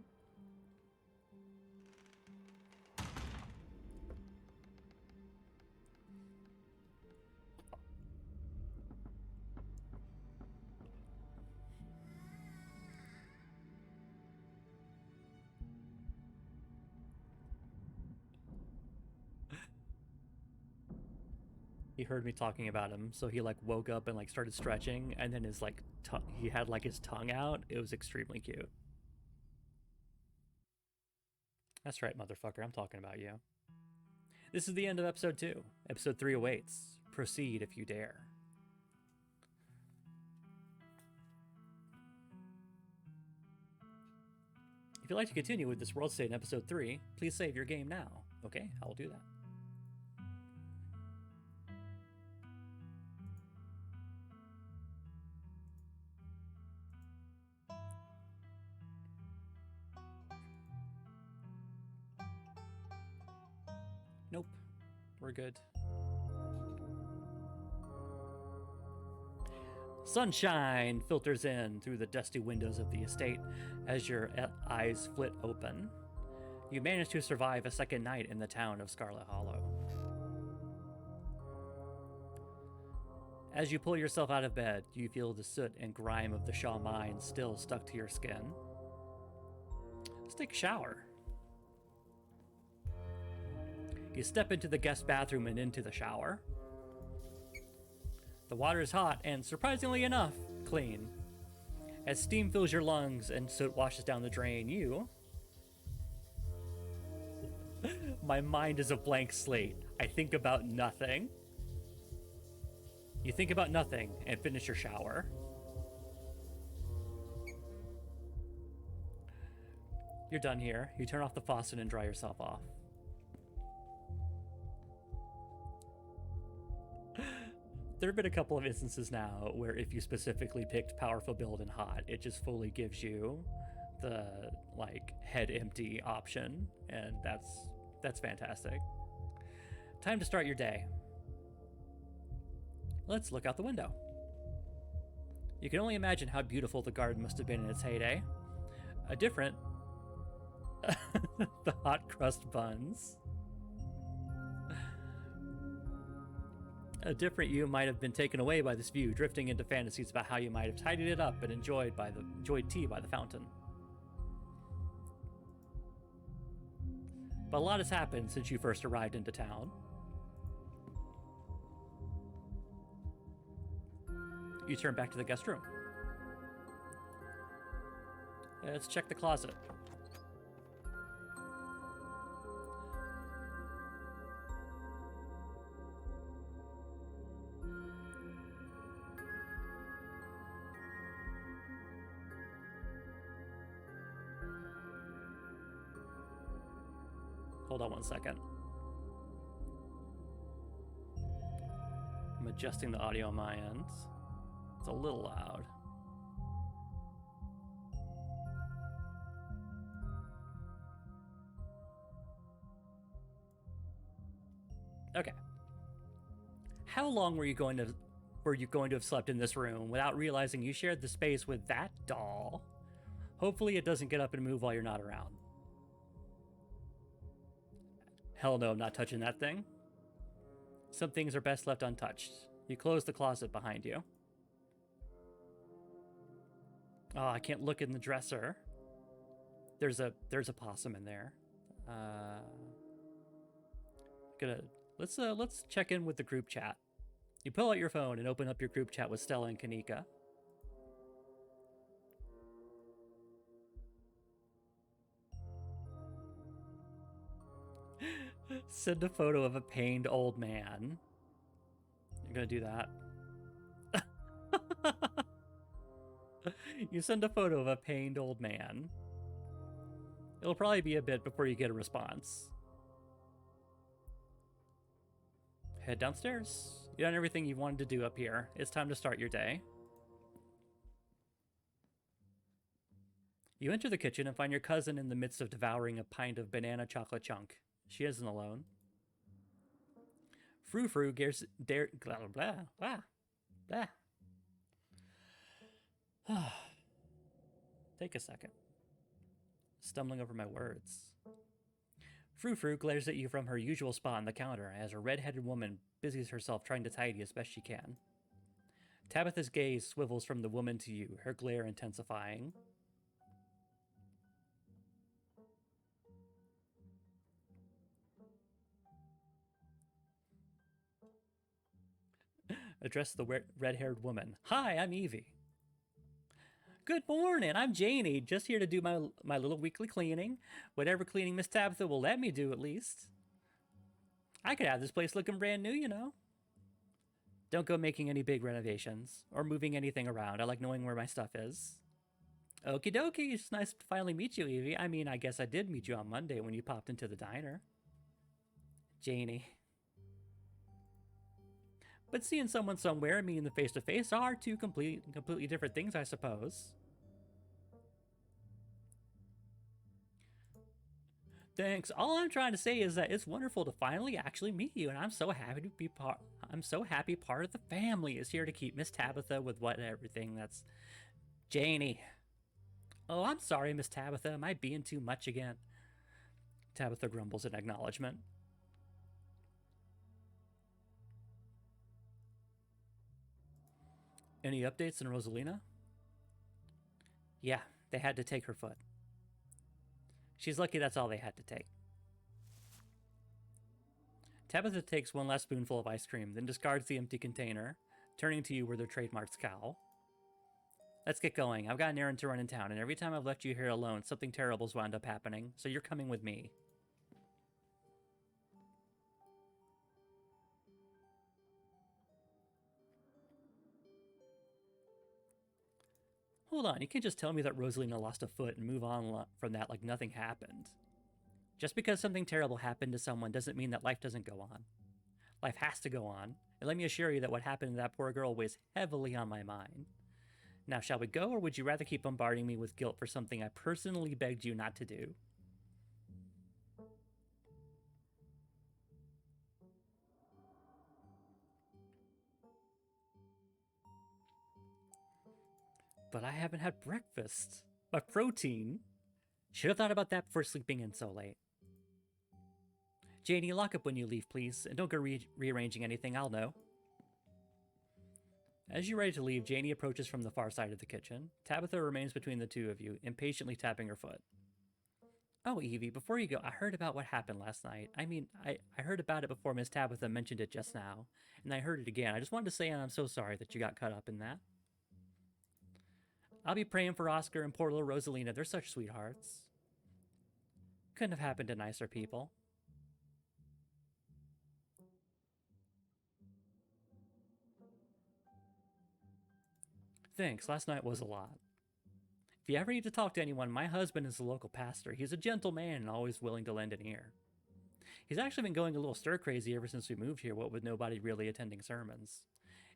He heard me talking about him, so he like woke up and like started stretching, and then his like he had like his tongue out. It was extremely cute. That's right, motherfucker. I'm talking about you. This is the end of episode 2. Episode 3 awaits. Proceed if you dare. If you'd like to continue with this world state in episode 3, please save your game now. Okay, I will do that. Nope, we're good. Sunshine filters in through the dusty windows of the estate as your eyes flit open. You manage to survive a second night in the town of Scarlet Hollow. As you pull yourself out of bed, you feel the soot and grime of the Shaw mine still stuck to your skin. Let's take a shower. You step into the guest bathroom and into the shower. The water is hot and, surprisingly enough, clean. As steam fills your lungs and soot washes down the drain, My mind is a blank slate. I think about nothing. You think about nothing and finish your shower. You're done here. You turn off the faucet and dry yourself off. There have been a couple of instances now where if you specifically picked powerful build and hot, it just fully gives you the like head empty option, and that's fantastic. Time to start your day. Let's look out the window. You can only imagine how beautiful the garden must have been in its heyday. A different the hot crust buns. A different you might have been taken away by this view, drifting into fantasies about how you might have tidied it up and enjoyed tea by the fountain. But a lot has happened since you first arrived into town. You turn back to the guest room. Let's check the closet. Hold on one second. I'm adjusting the audio on my end. It's a little loud. Okay. How long were you going to have slept in this room without realizing you shared the space with that doll? Hopefully it doesn't get up and move while you're not around. Hell no, I'm not touching that thing. Some things are best left untouched. You close the closet behind you. Oh, I can't look in the dresser. There's a possum in there. Let's check in with the group chat. You pull out your phone and open up your group chat with Stella and Kanika. Send a photo of a pained old man. You're gonna do that? You send a photo of a pained old man. It'll probably be a bit before you get a response. Head downstairs. You've done everything you've wanted to do up here. It's time to start your day. You enter the kitchen and find your cousin in the midst of devouring a pint of banana chocolate chunk. She isn't alone. Frou-frou blah, blah, blah, blah. Take a second. Stumbling over my words. Frou-frou glares at you from her usual spot on the counter as a red-headed woman busies herself trying to tidy as best she can. Tabitha's gaze swivels from the woman to you, her glare intensifying. Address the red-haired woman. Hi, I'm Evie. Good morning, I'm Janie, just here to do my little weekly cleaning. Whatever cleaning Miss Tabitha will let me do, at least. I could have this place looking brand new, you know. Don't go making any big renovations, or moving anything around. I like knowing where my stuff is. Okie dokie, it's nice to finally meet you, Evie. I mean, I guess I did meet you on Monday when you popped into the diner. Janie. But seeing someone somewhere and meeting them face to face are two completely different things, I suppose. Thanks. All I'm trying to say is that it's wonderful to finally actually meet you, and I'm so happy to be part of the family is here to keep Miss Tabitha with everything that's Janie. Oh, I'm sorry, Miss Tabitha. Am I being too much again? Tabitha grumbles in acknowledgement. Any updates on Rosalina? Yeah, they had to take her foot. She's lucky that's all they had to take. Tabitha takes one last spoonful of ice cream, then discards the empty container, turning to you with her trademark scowl. Let's get going. I've got an errand to run in town, and every time I've left you here alone, something terrible's wound up happening, so you're coming with me. Hold on, you can't just tell me that Rosalina lost a foot and move on from that like nothing happened. Just because something terrible happened to someone doesn't mean that life doesn't go on. Life has to go on, And let me assure you that what happened to that poor girl weighs heavily on my mind. Now, shall we go, or would you rather keep bombarding me with guilt for something I personally begged you not to do? But I haven't had breakfast. My protein. Should have thought about that before sleeping in so late. Janie, lock up when you leave, please, and don't go rearranging anything, I'll know. As you're ready to leave, Janie approaches from the far side of the kitchen. Tabitha remains between the two of you, impatiently tapping her foot. Oh, Evie, before you go, I heard about what happened last night. I mean, I heard about it before Miss Tabitha mentioned it just now, and I heard it again. I just wanted to say I'm so sorry that you got caught up in that. I'll be praying for Oscar and poor little Rosalina. They're such sweethearts. Couldn't have happened to nicer people. Thanks, last night was a lot. If you ever need to talk to anyone, my husband is a local pastor. He's a gentle man and always willing to lend an ear. He's actually been going a little stir-crazy ever since we moved here, what with nobody really attending sermons.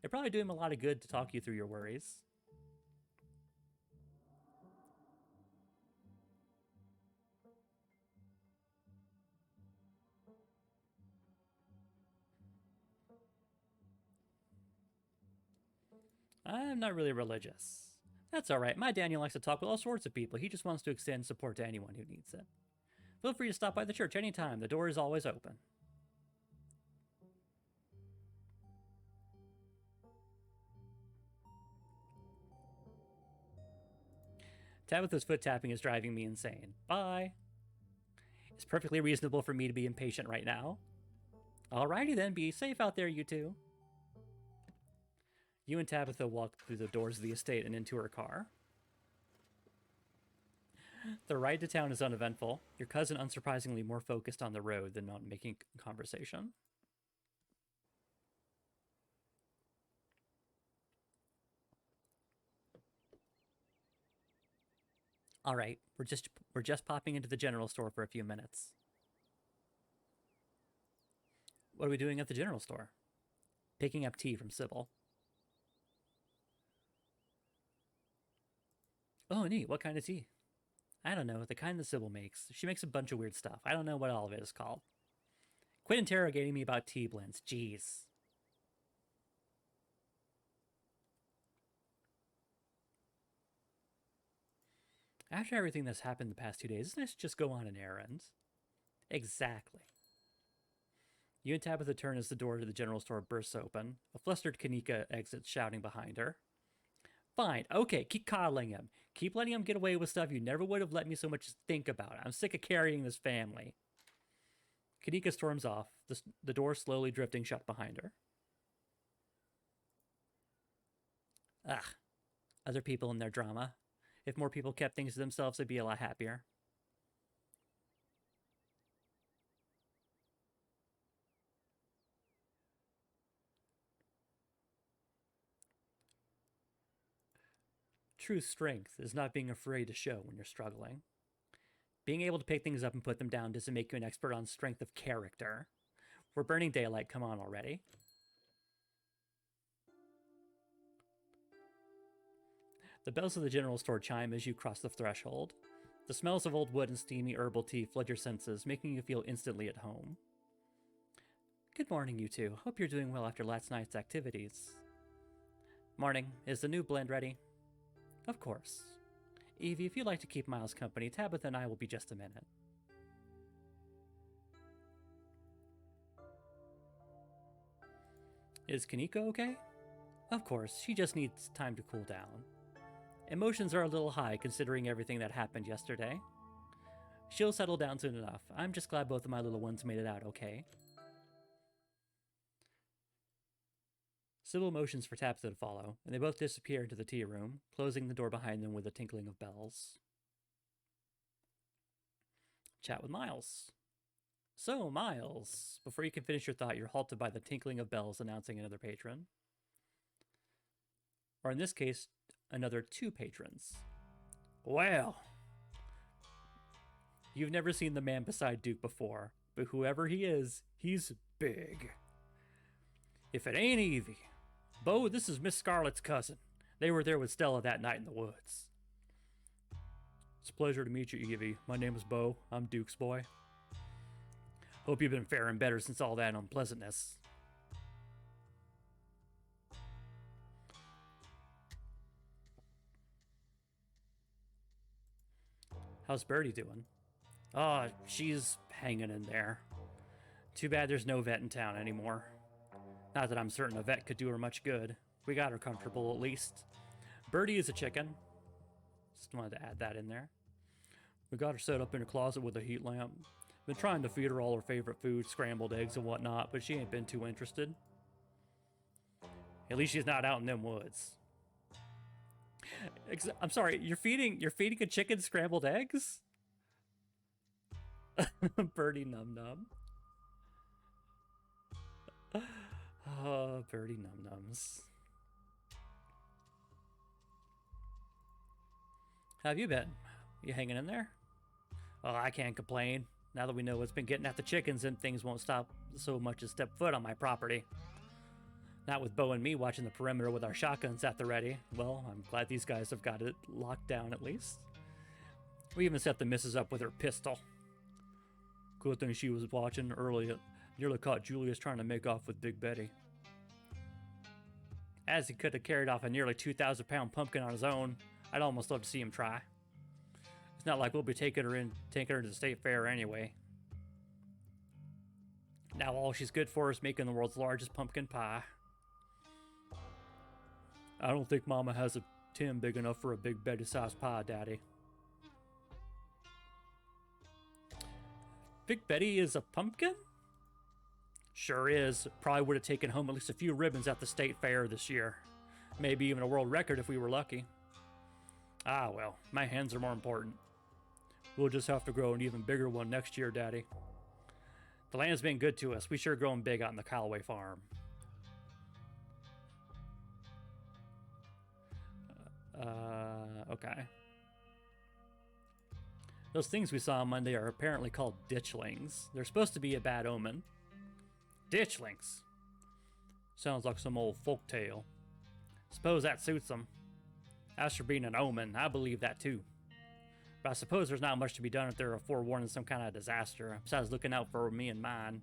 It'd probably do him a lot of good to talk you through your worries. I'm not really religious. That's alright, my Daniel likes to talk with all sorts of people. He just wants to extend support to anyone who needs it. Feel free to stop by the church anytime. The door is always open. Tabitha's foot tapping is driving me insane. Bye. It's perfectly reasonable for me to be impatient right now. Alrighty then, be safe out there, you two. You and Tabitha walk through the doors of the estate and into her car. The ride to town is uneventful, your cousin unsurprisingly more focused on the road than on making conversation. Alright, we're just popping into the general store for a few minutes. What are we doing at the general store? Picking up tea from Sybil. Oh, neat. What kind of tea? I don't know. The kind that Sybil makes. She makes a bunch of weird stuff. I don't know what all of it is called. Quit interrogating me about tea blends. Jeez. After everything that's happened the past 2 days, it's nice to just go on an errand. Exactly. You and Tabitha turn as the door to the general store bursts open. A flustered Kanika exits, shouting behind her. Fine, okay, keep coddling him. Keep letting him get away with stuff you never would have let me so much as think about. I'm sick of carrying this family. Kanika storms off, the door slowly drifting shut behind her. Ugh, other people and their drama. If more people kept things to themselves, they'd be a lot happier. True strength is not being afraid to show when you're struggling. Being able to pick things up and put them down doesn't make you an expert on strength of character. We're burning daylight, come on already. The bells of the general store chime as you cross the threshold. The smells of old wood and steamy herbal tea flood your senses, making you feel instantly at home. Good morning, you two. Hope you're doing well after last night's activities. Morning. Is the new blend ready? Of course. Evie, if you'd like to keep Miles company, Tabitha and I will be just a minute. Is Kanika okay? Of course, she just needs time to cool down. Emotions are a little high considering everything that happened yesterday. She'll settle down soon enough. I'm just glad both of my little ones made it out okay. Sybil motions for Tabitha to follow, and they both disappear into the tea room, closing the door behind them with a tinkling of bells. Chat with Miles. So, Miles, before you can finish your thought, you're halted by the tinkling of bells announcing another patron. Or in this case, another 2 patrons. Well, you've never seen the man beside Duke before, but whoever he is, he's big. If it ain't Evie. Bo, this is Miss Scarlet's cousin. They were there with Stella that night in the woods. It's a pleasure to meet you, Evie. My name is Bo. I'm Duke's boy. Hope you've been faring better since all that unpleasantness. How's Birdie doing? Oh, she's hanging in there. Too bad there's no vet in town anymore. Not that I'm certain a vet could do her much good. We got her comfortable at least. Birdie is a chicken. Just wanted to add that in there. We got her set up in a closet with a heat lamp. Been trying to feed her all her favorite food, scrambled eggs and whatnot, but she ain't been too interested. At least she's not out in them woods. I'm sorry, you're feeding a chicken scrambled eggs? Birdie Num Num. Oh, Birdie Num Nums. How have you been? You hanging in there? Oh, I can't complain. Now that we know what's been getting at the chickens, and things won't stop so much as step foot on my property. Not with Bo and me watching the perimeter with our shotguns at the ready. Well, I'm glad these guys have got it locked down at least. We even set the missus up with her pistol. Good thing she was watching early. Nearly caught Julius trying to make off with Big Betty. As he could have carried off a nearly 2,000-pound pumpkin on his own, I'd almost love to see him try. It's not like we'll be taking her to the state fair anyway. Now all she's good for is making the world's largest pumpkin pie. I don't think Mama has a tin big enough for a Big Betty-sized pie, Daddy. Big Betty is a pumpkin? Sure is. Probably would have taken home at least a few ribbons at the state fair this year. Maybe even a world record if we were lucky. Ah, well, my hens are more important. We'll just have to grow an even bigger one next year, Daddy. The land's been good to us. We sure growing big out on the Callaway farm. Okay. Those things we saw on Monday are apparently called ditchlings. They're supposed to be a bad omen. Ditchlings. Sounds like some old folk tale. Suppose that suits them. As for being an omen, I believe that too. But I suppose there's not much to be done if they're forewarning some kind of disaster, besides looking out for me and mine.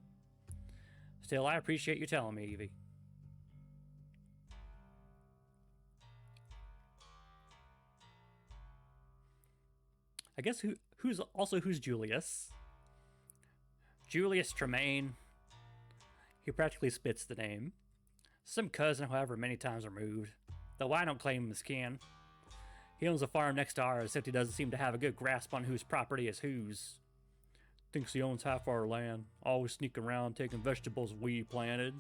Still, I appreciate you telling me, Evie. I guess who's Julius? Julius Tremaine. He practically spits the name. Some cousin, however many times removed. Though I don't claim him as kin. He owns a farm next to ours, except he doesn't seem to have a good grasp on whose property is whose. Thinks he owns half our land. Always sneaking around taking vegetables we planted.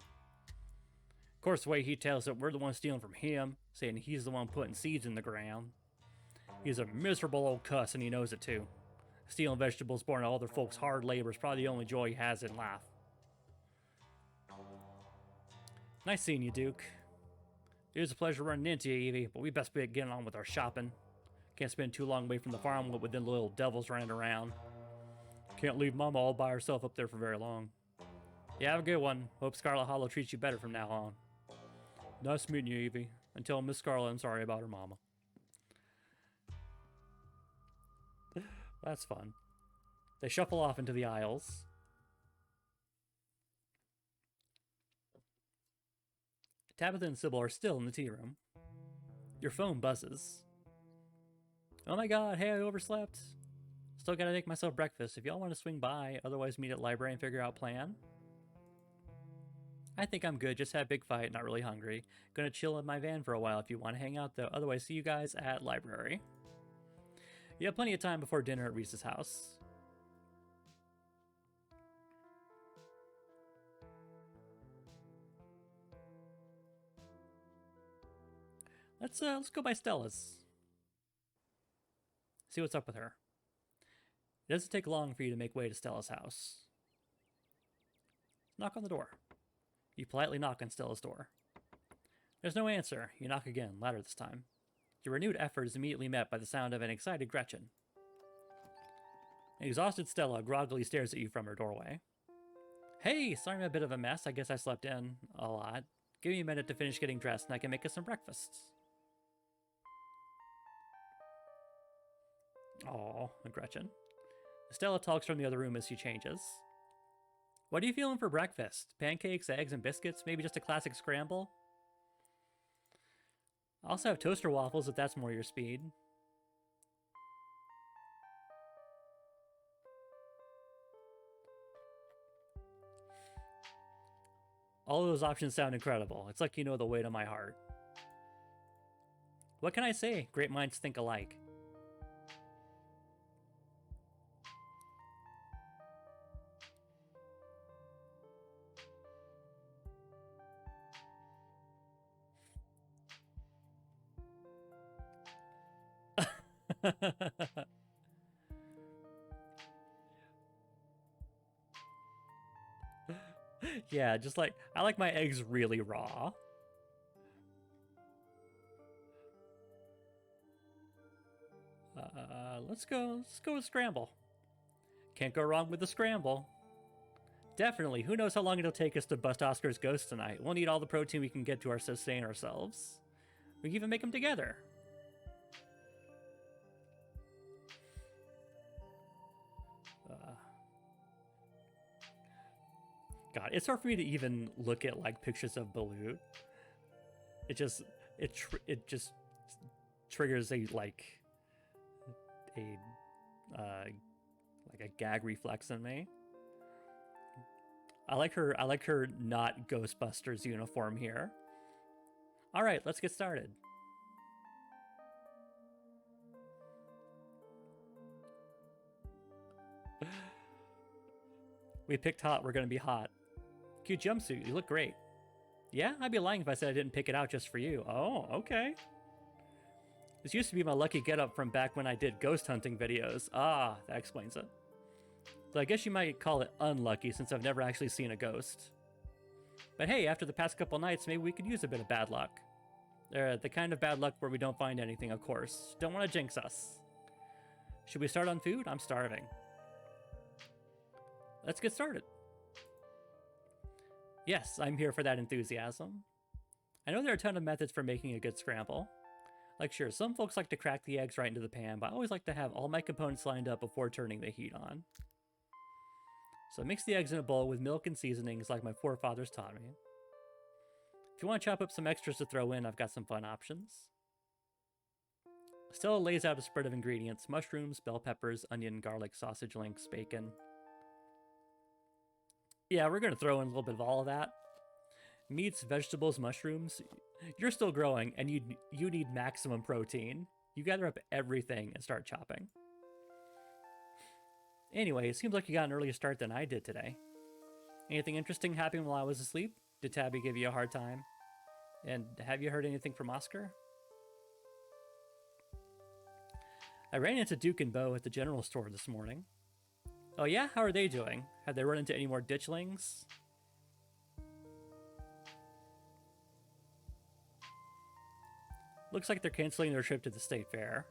Of course, the way he tells it, we're the ones stealing from him, saying he's the one putting seeds in the ground. He's a miserable old cuss, and he knows it too. Stealing vegetables born of other folks' hard labor is probably the only joy he has in life. Nice seeing you, Duke. It was a pleasure running into you, Evie, but we best be getting on with our shopping. Can't spend too long away from the farm with them little devils running around. Can't leave Mama all by herself up there for very long. Yeah, have a good one. Hope Scarlet Hollow treats you better from now on. Nice meeting you, Evie. And tell Miss Scarlet I'm sorry about her mama. That's fun. They shuffle off into the aisles. Tabitha and Sybil are still in the tea room. Your phone buzzes. Oh my god, hey, I overslept. Still gotta make myself breakfast. If y'all want to swing by, otherwise meet at library and figure out plan. I think I'm good, just had a big fight, not really hungry. Gonna chill in my van for a while if you want to hang out though, otherwise see you guys at library. You have plenty of time before dinner at Reese's house. Let's go by Stella's. See what's up with her. It doesn't take long for you to make way to Stella's house. Knock on the door. You politely knock on Stella's door. There's no answer. You knock again, louder this time. Your renewed effort is immediately met by the sound of an excited Gretchen. An exhausted Stella groggily stares at you from her doorway. Hey, sorry I'm a bit of a mess. I guess I slept in a lot. Give me a minute to finish getting dressed and I can make us some breakfast. Aw, Gretchen. Stella talks from the other room as she changes. What are you feeling for breakfast? Pancakes, eggs, and biscuits? Maybe just a classic scramble? I also have toaster waffles if that's more your speed. All of those options sound incredible. It's like you know the weight of my heart. What can I say? Great minds think alike. Yeah, just like, I like my eggs really raw. Let's go with scramble. Can't go wrong with the scramble. Definitely. Who knows how long it'll take us to bust Oscar's ghost tonight. We'll need all the protein we can get to sustain ourselves. We can even make them together. God, it's hard for me to even look at like pictures of Balut. It just triggers a gag reflex in me. I like her not Ghostbusters uniform here. All right, let's get started. We picked hot, we're gonna be hot. Cute jumpsuit, you look great. Yeah, I'd be lying if I said I didn't pick it out just for you. Oh, okay. This used to be my lucky getup from back when I did ghost hunting videos. Ah, that explains it. So I guess you might call it unlucky since I've never actually seen a ghost. But hey, after the past couple nights, maybe we could use a bit of bad luck. The kind of bad luck where we don't find anything, of course. Don't want to jinx us. Should we start on food? I'm starving. Let's get started. Yes, I'm here for that enthusiasm. I know there are a ton of methods for making a good scramble. Like sure, some folks like to crack the eggs right into the pan, but I always like to have all my components lined up before turning the heat on. So mix the eggs in a bowl with milk and seasonings like my forefathers taught me. If you want to chop up some extras to throw in, I've got some fun options. Stella lays out a spread of ingredients: mushrooms, bell peppers, onion, garlic, sausage links, bacon. Yeah, we're going to throw in a little bit of all of that. Meats, vegetables, mushrooms. You're still growing, and you need maximum protein. You gather up everything and start chopping. Anyway, it seems like you got an earlier start than I did today. Anything interesting happen while I was asleep? Did Tabby give you a hard time? And have you heard anything from Oscar? I ran into Duke and Bo at the general store this morning. Oh yeah? How are they doing? Have they run into any more ditchlings? Looks like they're canceling their trip to the state fair.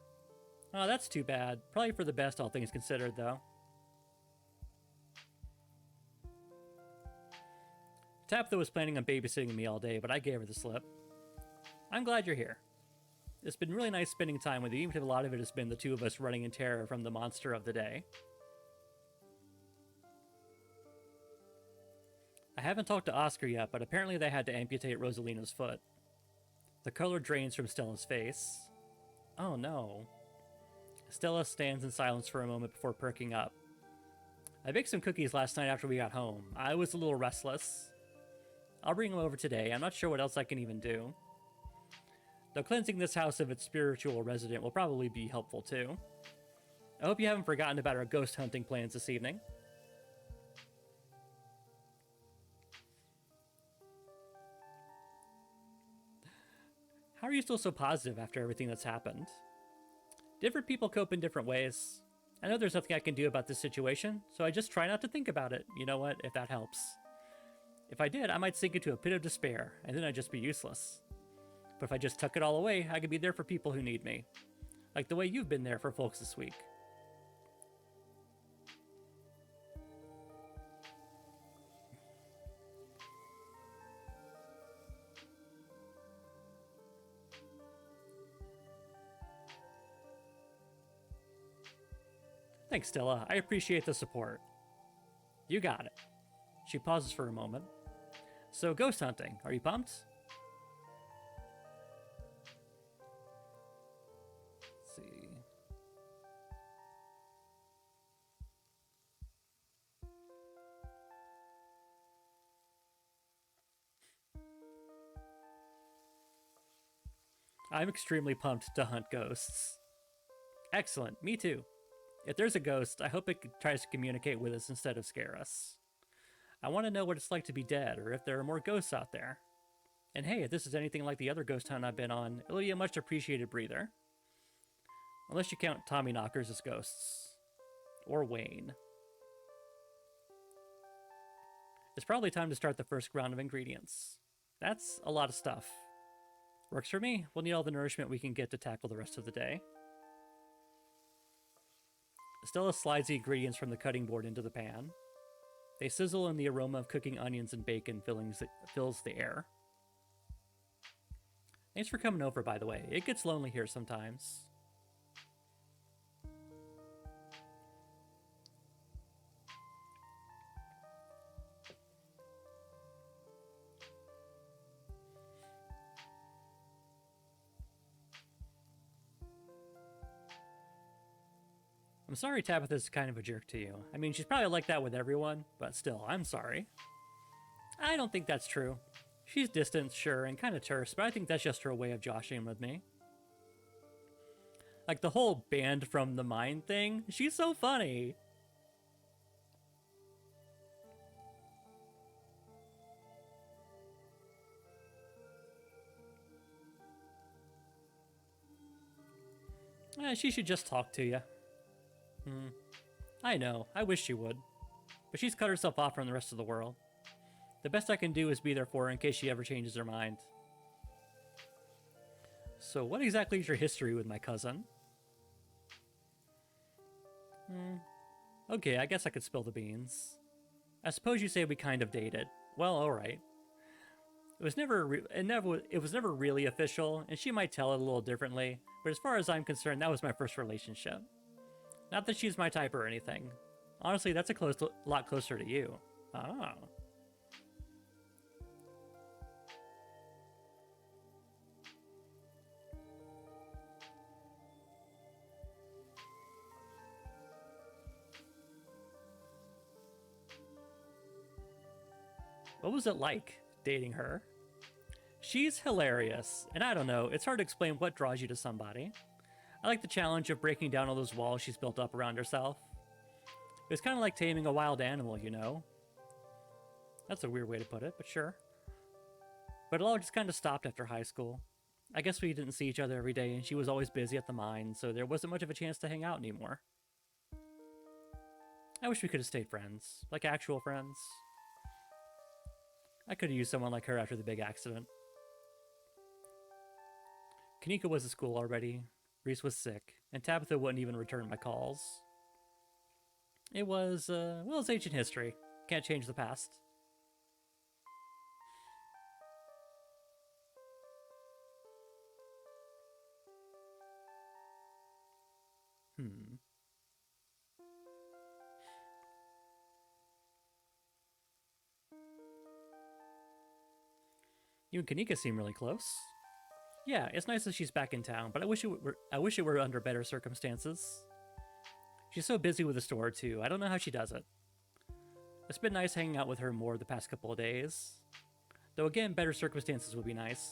Oh, that's too bad. Probably for the best, all things considered, though. Tabitha was planning on babysitting me all day, but I gave her the slip. I'm glad you're here. It's been really nice spending time with you, even if a lot of it has been the two of us running in terror from the monster of the day. I haven't talked to Oscar yet, but apparently they had to amputate Rosalina's foot. The color drains from Stella's face. Oh no. Stella stands in silence for a moment before perking up. I baked some cookies last night after we got home. I was a little restless. I'll bring them over today. I'm not sure what else I can even do. Though cleansing this house of its spiritual resident will probably be helpful too. I hope you haven't forgotten about our ghost hunting plans this evening. How are you still so positive after everything that's happened? Different people cope in different ways. I know there's nothing I can do about this situation, so I just try not to think about it. You know what, if that helps. If I did, I might sink into a pit of despair, and then I'd just be useless. But if I just tuck it all away, I could be there for people who need me. Like the way you've been there for folks this week. Thanks, Stella. I appreciate the support. You got it. She pauses for a moment. So, ghost hunting. Are you pumped? Let's see. I'm extremely pumped to hunt ghosts. Excellent. Me too. If there's a ghost, I hope it tries to communicate with us instead of scare us. I want to know what it's like to be dead, or if there are more ghosts out there. And hey, if this is anything like the other ghost hunt I've been on, it'll be a much appreciated breather. Unless you count Tommy knockers as ghosts. Or Wayne. It's probably time to start the first round of ingredients. That's a lot of stuff. Works for me. We'll need all the nourishment we can get to tackle the rest of the day. Stella slides the ingredients from the cutting board into the pan. They sizzle and the aroma of cooking onions and bacon fills the air. Thanks for coming over, by the way. It gets lonely here sometimes. I'm sorry Tabitha's kind of a jerk to you. I mean, she's probably like that with everyone, but still, I'm sorry. I don't think that's true. She's distant, sure, and kind of terse, but I think that's just her way of joshing with me. Like the whole banned from the mind thing, she's so funny. She should just talk to you. I know, I wish she would. But she's cut herself off from the rest of the world. The best I can do is be there for her in case she ever changes her mind. So what exactly is your history with my cousin? Okay, I guess I could spill the beans. I suppose you say we kind of dated. Well, alright. It was never really official, and she might tell it a little differently, but as far as I'm concerned, that was my first relationship. Not that she's my type or anything. Honestly, that's a lot closer to you. Oh. What was it like, dating her? She's hilarious, and I don't know, it's hard to explain what draws you to somebody. I like the challenge of breaking down all those walls she's built up around herself. It's kind of like taming a wild animal, you know? That's a weird way to put it, but sure. But it all just kind of stopped after high school. I guess we didn't see each other every day, and she was always busy at the mine, so there wasn't much of a chance to hang out anymore. I wish we could have stayed friends, like actual friends. I could have used someone like her after the big accident. Kanika was at school already, Reese was sick, and Tabitha wouldn't even return my calls. It was, well, it's ancient history. Can't change the past. You and Kanika seem really close. Yeah, it's nice that she's back in town, but I wish it were under better circumstances. She's so busy with the store too. I don't know how she does it. It's been nice hanging out with her more the past couple of days. Though again, better circumstances would be nice.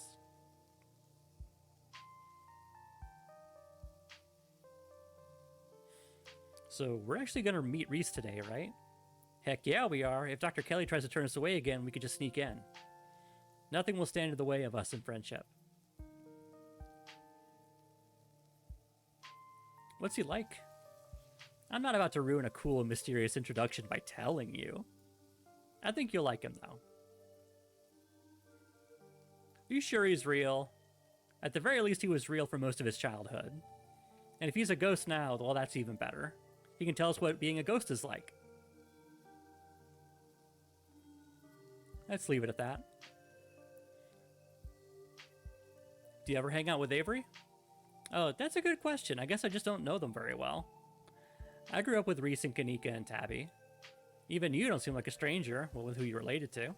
So we're actually gonna meet Reese today, right? Heck yeah, we are. If Dr. Kelly tries to turn us away again, we could just sneak in. Nothing will stand in the way of us in friendship. What's he like? I'm not about to ruin a cool and mysterious introduction by telling you. I think you'll like him, though. Are you sure he's real? At the very least, he was real for most of his childhood. And if he's a ghost now, well, that's even better. He can tell us what being a ghost is like. Let's leave it at that. Do you ever hang out with Avery? Oh, that's a good question. I guess I just don't know them very well. I grew up with Reese and Kanika and Tabby. Even you don't seem like a stranger, well, with who you're related to.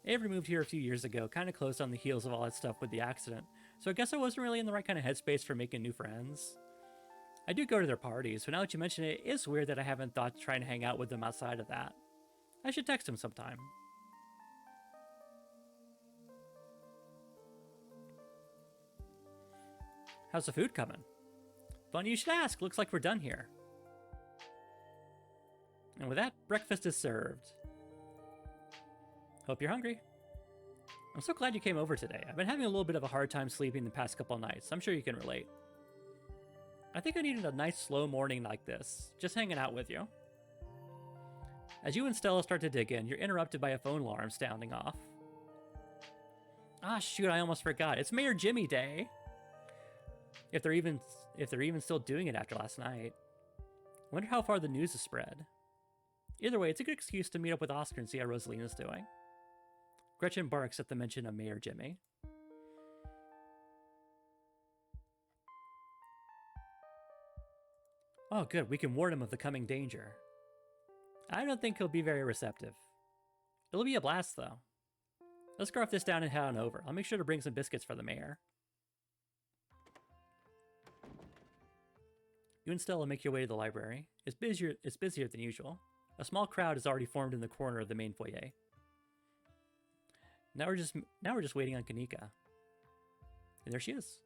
Avery moved here a few years ago, kind of close on the heels of all that stuff with the accident, so I guess I wasn't really in the right kind of headspace for making new friends. I do go to their parties, but now that you mention it, it's weird that I haven't thought to try and hang out with them outside of that. I should text him sometime. How's the food coming? Funny you should ask, looks like we're done here. And with that, breakfast is served. Hope you're hungry. I'm so glad you came over today. I've been having a little bit of a hard time sleeping the past couple nights. I'm sure you can relate. I think I needed a nice slow morning like this, just hanging out with you. As you and Stella start to dig in, you're interrupted by a phone alarm sounding off. Ah, shoot, I almost forgot. It's Mayor Jimmy Day. If they're even still doing it after last night. I wonder how far the news has spread. Either way, it's a good excuse to meet up with Oscar and see how Rosalina's doing. Gretchen barks at the mention of Mayor Jimmy. Oh, good. We can warn him of the coming danger. I don't think he'll be very receptive. It'll be a blast, though. Let's scarf this down and head on over. I'll make sure to bring some biscuits for the mayor. You and Stella make your way to the library. It's busier than usual. A small crowd has already formed in the corner of the main foyer. Now we're just waiting on Kanika. And there she is.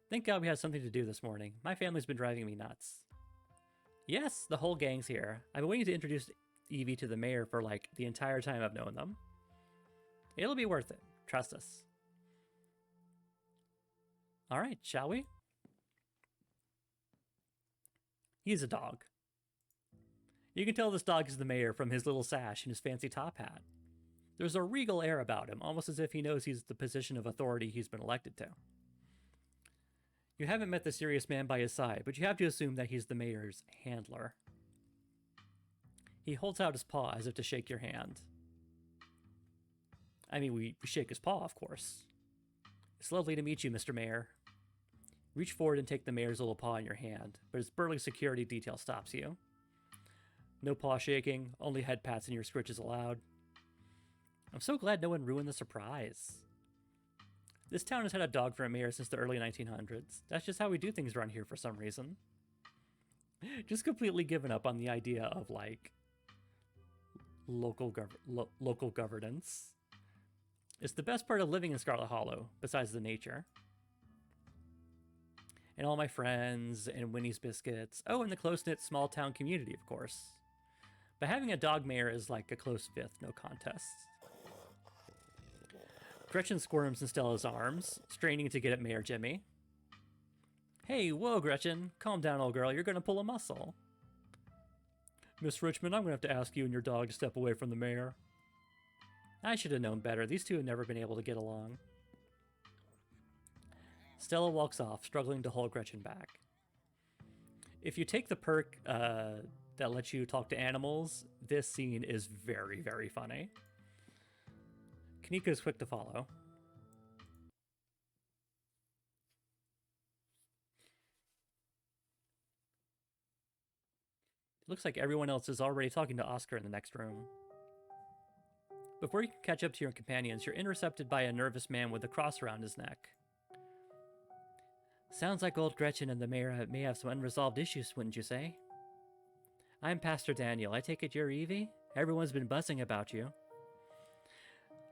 Thank God we had something to do this morning. My family's been driving me nuts. Yes, the whole gang's here. I've been waiting to introduce Evie to the mayor for like the entire time I've known them. It'll be worth it. Trust us. All right, shall we? He's a dog. You can tell this dog is the mayor from his little sash and his fancy top hat. There's a regal air about him, almost as if he knows he's the position of authority he's been elected to. You haven't met the serious man by his side, but you have to assume that he's the mayor's handler. He holds out his paw as if to shake your hand. I mean, we shake his paw, of course. It's lovely to meet you, Mr. Mayor. Reach forward and take the mayor's little paw in your hand, but his burly security detail stops you. No paw shaking, only head pats and your scritches allowed. I'm so glad no one ruined the surprise. This town has had a dog for a mayor since the early 1900s. That's just how we do things around here for some reason. Just completely given up on the idea of, like, local governance. It's the best part of living in Scarlet Hollow, besides the nature. And all my friends, and Winnie's Biscuits. Oh, and the close-knit small-town community, of course. But having a dog mayor is like a close fifth, no contest. Gretchen squirms in Stella's arms, straining to get at Mayor Jimmy. Hey, whoa, Gretchen. Calm down, old girl. You're going to pull a muscle. Miss Richmond, I'm going to have to ask you and your dog to step away from the mayor. I should have known better. These two have never been able to get along. Stella walks off, struggling to hold Gretchen back. If you take the perk that lets you talk to animals, this scene is very, very funny. Kanika is quick to follow. It looks like everyone else is already talking to Oscar in the next room. Before you can catch up to your companions, you're intercepted by a nervous man with a cross around his neck. Sounds like old Gretchen and the mayor may have some unresolved issues, wouldn't you say? I'm Pastor Daniel. I take it you're Evie? Everyone's been buzzing about you.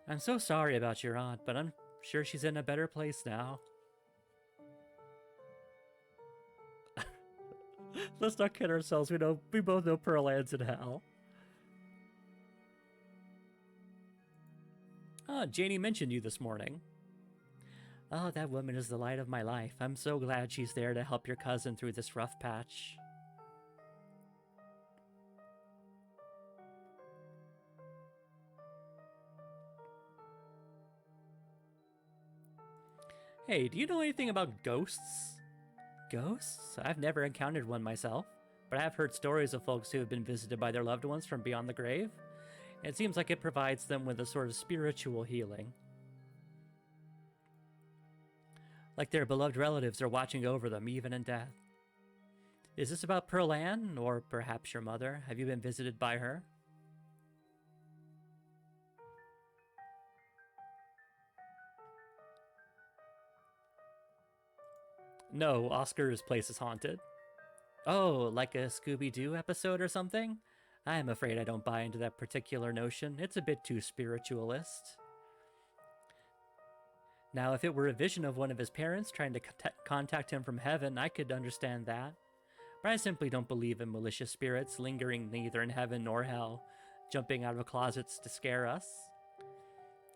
I'm so sorry about your aunt, but I'm sure she's in a better place now. Let's not kid ourselves. We both know Pearl ends in hell. Ah, Janie mentioned you this morning. Oh, that woman is the light of my life. I'm so glad she's there to help your cousin through this rough patch. Hey, do you know anything about ghosts? Ghosts? I've never encountered one myself, but I have heard stories of folks who have been visited by their loved ones from beyond the grave. It seems like it provides them with a sort of spiritual healing. Like their beloved relatives are watching over them, even in death. Is this about Pearl Ann, or perhaps your mother? Have you been visited by her? No, Oscar's place is haunted. Oh, like a Scooby-Doo episode or something? I'm afraid I don't buy into that particular notion. It's a bit too spiritualist. Now, if it were a vision of one of his parents trying to contact him from heaven, I could understand that. But I simply don't believe in malicious spirits lingering neither in heaven nor hell, jumping out of closets to scare us.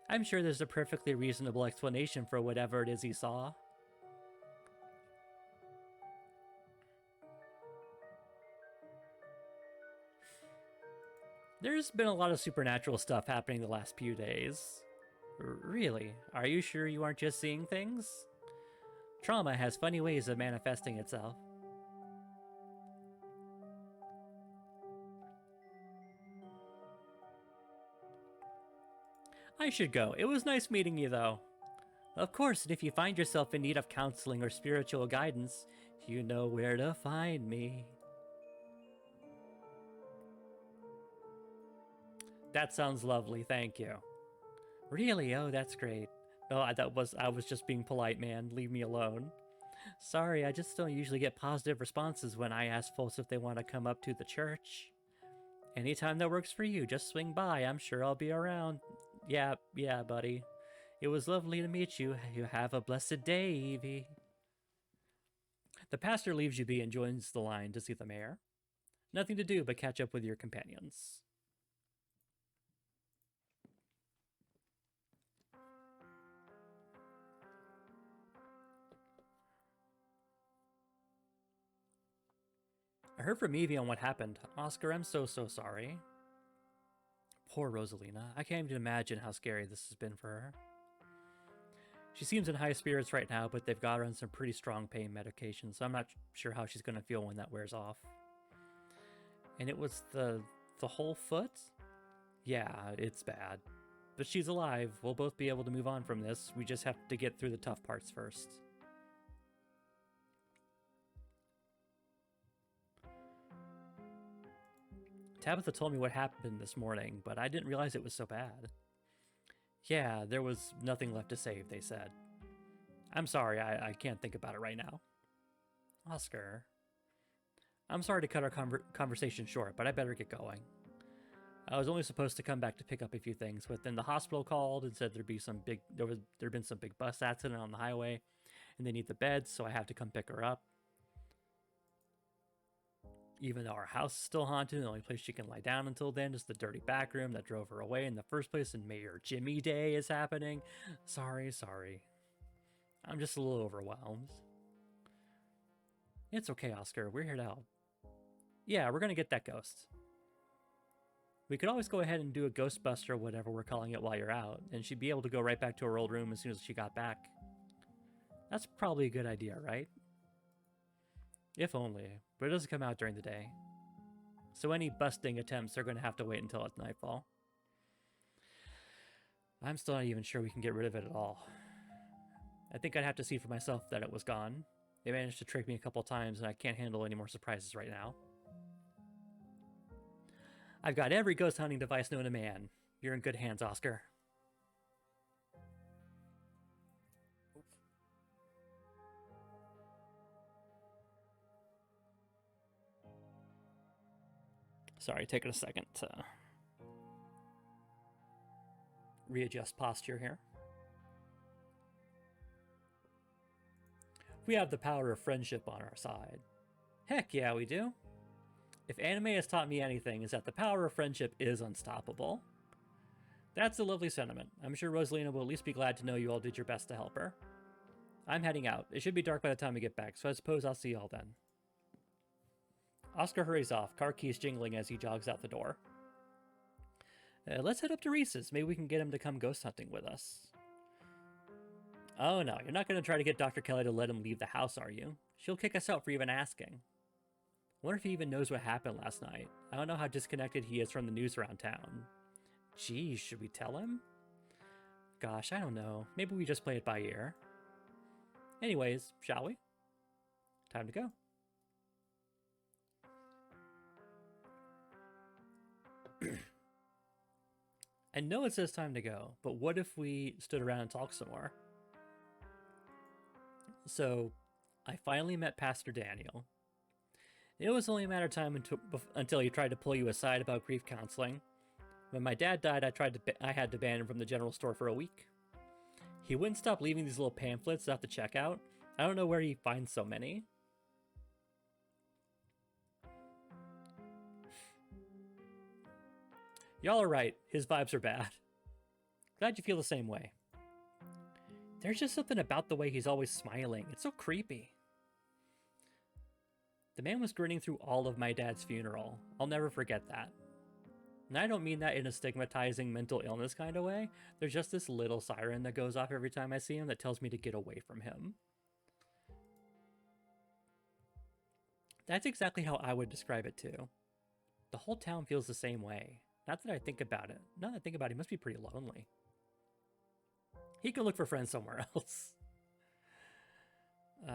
I'm sure there's a perfectly reasonable explanation for whatever it is he saw. There's been a lot of supernatural stuff happening the last few days. Really? Are you sure you aren't just seeing things? Trauma has funny ways of manifesting itself. I should go. It was nice meeting you, though. Of course, and if you find yourself in need of counseling or spiritual guidance, you know where to find me. That sounds lovely, thank you. Really? Oh, that's great. No, I was just being polite, man. Leave me alone. Sorry, I just don't usually get positive responses when I ask folks if they want to come up to the church. Anytime that works for you, just swing by. I'm sure I'll be around. Yeah, buddy. It was lovely to meet you. You have a blessed day, Evie. The pastor leaves you be and joins the line to see the mayor. Nothing to do but catch up with your companions. I heard from Evie on what happened. Oscar, I'm so sorry. Poor Rosalina. I can't even imagine how scary this has been for her. She seems in high spirits right now, but they've got her on some pretty strong pain medication, so I'm not sure how she's going to feel when that wears off. And it was the whole foot? Yeah, it's bad. But she's alive. We'll both be able to move on from this. We just have to get through the tough parts first. Tabitha told me what happened this morning, but I didn't realize it was so bad. Yeah, there was nothing left to save, they said. I'm sorry, I can't think about it right now. Oscar. I'm sorry to cut our conversation short, but I better get going. I was only supposed to come back to pick up a few things, but then the hospital called and said there'd been some big bus accident on the highway, and they need the beds, so I have to come pick her up. Even though our house is still haunted, the only place she can lie down until then is the dirty back room that drove her away in the first place, and Mayor Jimmy Day is happening. Sorry. I'm just a little overwhelmed. It's okay, Oscar. We're here to help. Yeah, we're gonna get that ghost. We could always go ahead and do a Ghostbuster or whatever we're calling it while you're out, and she'd be able to go right back to her old room as soon as she got back. That's probably a good idea, right? If only, but it doesn't come out during the day. So any busting attempts are going to have to wait until it's nightfall. I'm still not even sure we can get rid of it at all. I think I'd have to see for myself that it was gone. They managed to trick me a couple times, and I can't handle any more surprises right now. I've got every ghost hunting device known to man. You're in good hands, Oscar. Sorry, taking a second to readjust posture here. We have the power of friendship on our side. Heck yeah, we do. If anime has taught me anything, it's that the power of friendship is unstoppable. That's a lovely sentiment. I'm sure Rosalina will at least be glad to know you all did your best to help her. I'm heading out. It should be dark by the time we get back, so I suppose I'll see y'all then. Oscar hurries off, car keys jingling as he jogs out the door. Let's head up to Reese's. Maybe we can get him to come ghost hunting with us. Oh no, you're not going to try to get Dr. Kelly to let him leave the house, are you? She'll kick us out for even asking. Wonder if he even knows what happened last night. I don't know how disconnected he is from the news around town. Geez, should we tell him? Gosh, I don't know. Maybe we just play it by ear. Anyways, shall we? Time to go. I know it says time to go, but what if we stood around and talked some more? So, I finally met Pastor Daniel. It was only a matter of time until he tried to pull you aside about grief counseling. When my dad died, I had to ban him from the general store for a week. He wouldn't stop leaving these little pamphlets at the checkout. I don't know where he finds so many. Y'all are right. His vibes are bad. Glad you feel the same way. There's just something about the way he's always smiling. It's so creepy. The man was grinning through all of my dad's funeral. I'll never forget that. And I don't mean that in a stigmatizing mental illness kind of way. There's just this little siren that goes off every time I see him that tells me to get away from him. That's exactly how I would describe it too. The whole town feels the same way. Not that I think about it. Now that I think about it, he must be pretty lonely. He can look for friends somewhere else. Do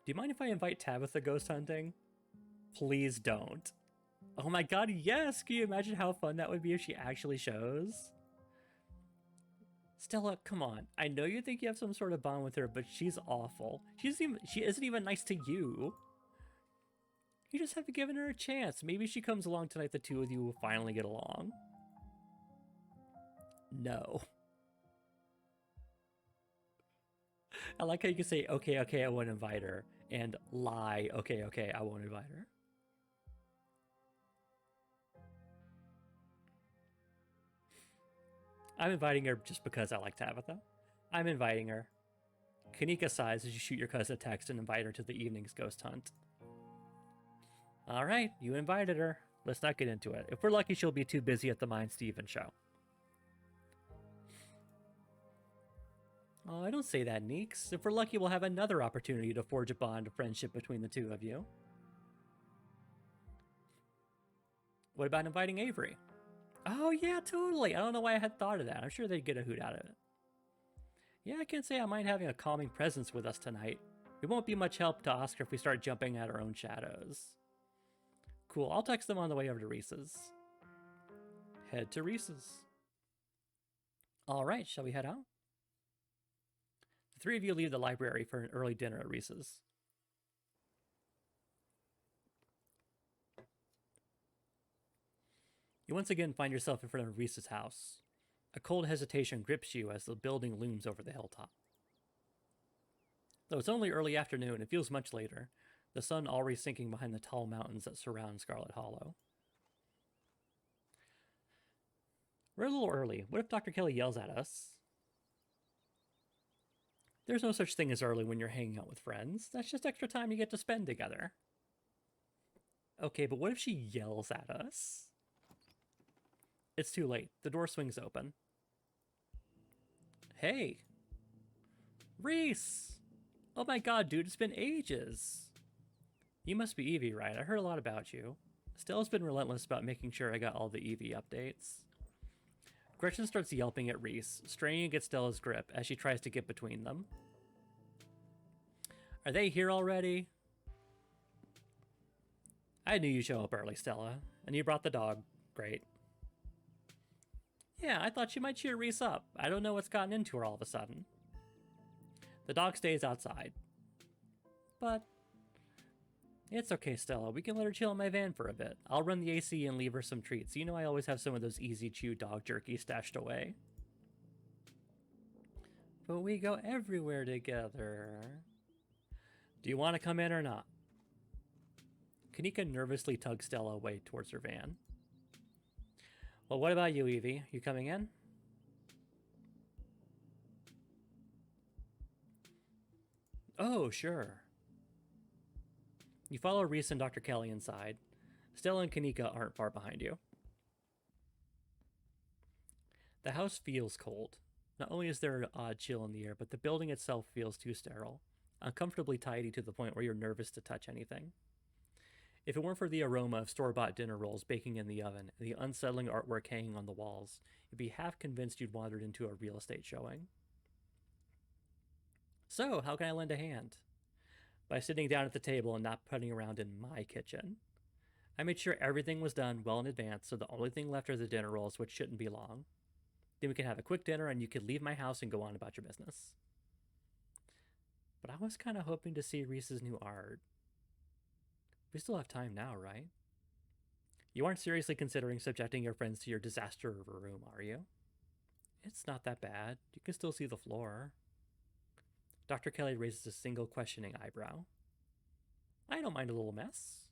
you mind if I invite Tabitha ghost hunting? Please don't. Oh my god, yes! Can you imagine how fun that would be if she actually shows? Stella, come on. I know you think you have some sort of bond with her, but she's awful. She isn't even nice to you. You just haven't given her a chance. Maybe she comes along tonight, the two of you will finally get along. No. I like how you can say, okay, okay, I won't invite her, and lie, okay, okay, I won't invite her. I'm inviting her just because I like Tabitha. I'm inviting her. Kanika sighs as you shoot your cousin a text and invite her to the evening's ghost hunt. Alright, you invited her. Let's not get into it. If we're lucky, she'll be too busy at the Mind Steven show. Oh, I don't say that, Neeks. If we're lucky, we'll have another opportunity to forge a bond of friendship between the two of you. What about inviting Avery? Oh, yeah, totally. I don't know why I had thought of that. I'm sure they'd get a hoot out of it. Yeah, I can't say I mind having a calming presence with us tonight. It won't be much help to Oscar if we start jumping at our own shadows. Cool, I'll text them on the way over to Reese's. Head to Reese's. Alright, shall we head out? The three of you leave the library for an early dinner at Reese's. You once again find yourself in front of Reese's house. A cold hesitation grips you as the building looms over the hilltop. Though it's only early afternoon, it feels much later, the sun already sinking behind the tall mountains that surround Scarlet Hollow. We're a little early. What if Dr. Kelly yells at us? There's no such thing as early when you're hanging out with friends. That's just extra time you get to spend together. Okay, but what if she yells at us? It's too late. The door swings open. Hey! Reese! Oh my god, dude, it's been ages! You must be Evie, right? I heard a lot about you. Stella's been relentless about making sure I got all the Evie updates. Gretchen starts yelping at Reese, straining against Stella's grip as she tries to get between them. Are they here already? I knew you'd show up early, Stella. And you brought the dog. Great. Yeah, I thought she might cheer Reese up. I don't know what's gotten into her all of a sudden. The dog stays outside. But it's okay, Stella. We can let her chill in my van for a bit. I'll run the AC and leave her some treats. You know I always have some of those easy chew dog jerky stashed away. But we go everywhere together. Do you want to come in or not? Kanika nervously tugs Stella away towards her van. Well, what about you, Evie? You coming in? Oh, sure. You follow Reese and Dr. Kelly inside. Stella and Kanika aren't far behind you. The house feels cold. Not only is there an odd chill in the air, but the building itself feels too sterile. Uncomfortably tidy to the point where you're nervous to touch anything. If it weren't for the aroma of store-bought dinner rolls baking in the oven and the unsettling artwork hanging on the walls, you'd be half convinced you'd wandered into a real estate showing. So, how can I lend a hand? by sitting down at the table and not putting around in my kitchen. I made sure everything was done well in advance, so the only thing left are the dinner rolls, which shouldn't be long. Then we can have a quick dinner and you can leave my house and go on about your business. But I was kind of hoping to see Reese's new art. We still have time now, right? You aren't seriously considering subjecting your friends to your disaster of a room, are you? It's not that bad. You can still see the floor. Dr. Kelly raises a single questioning eyebrow. I don't mind a little mess.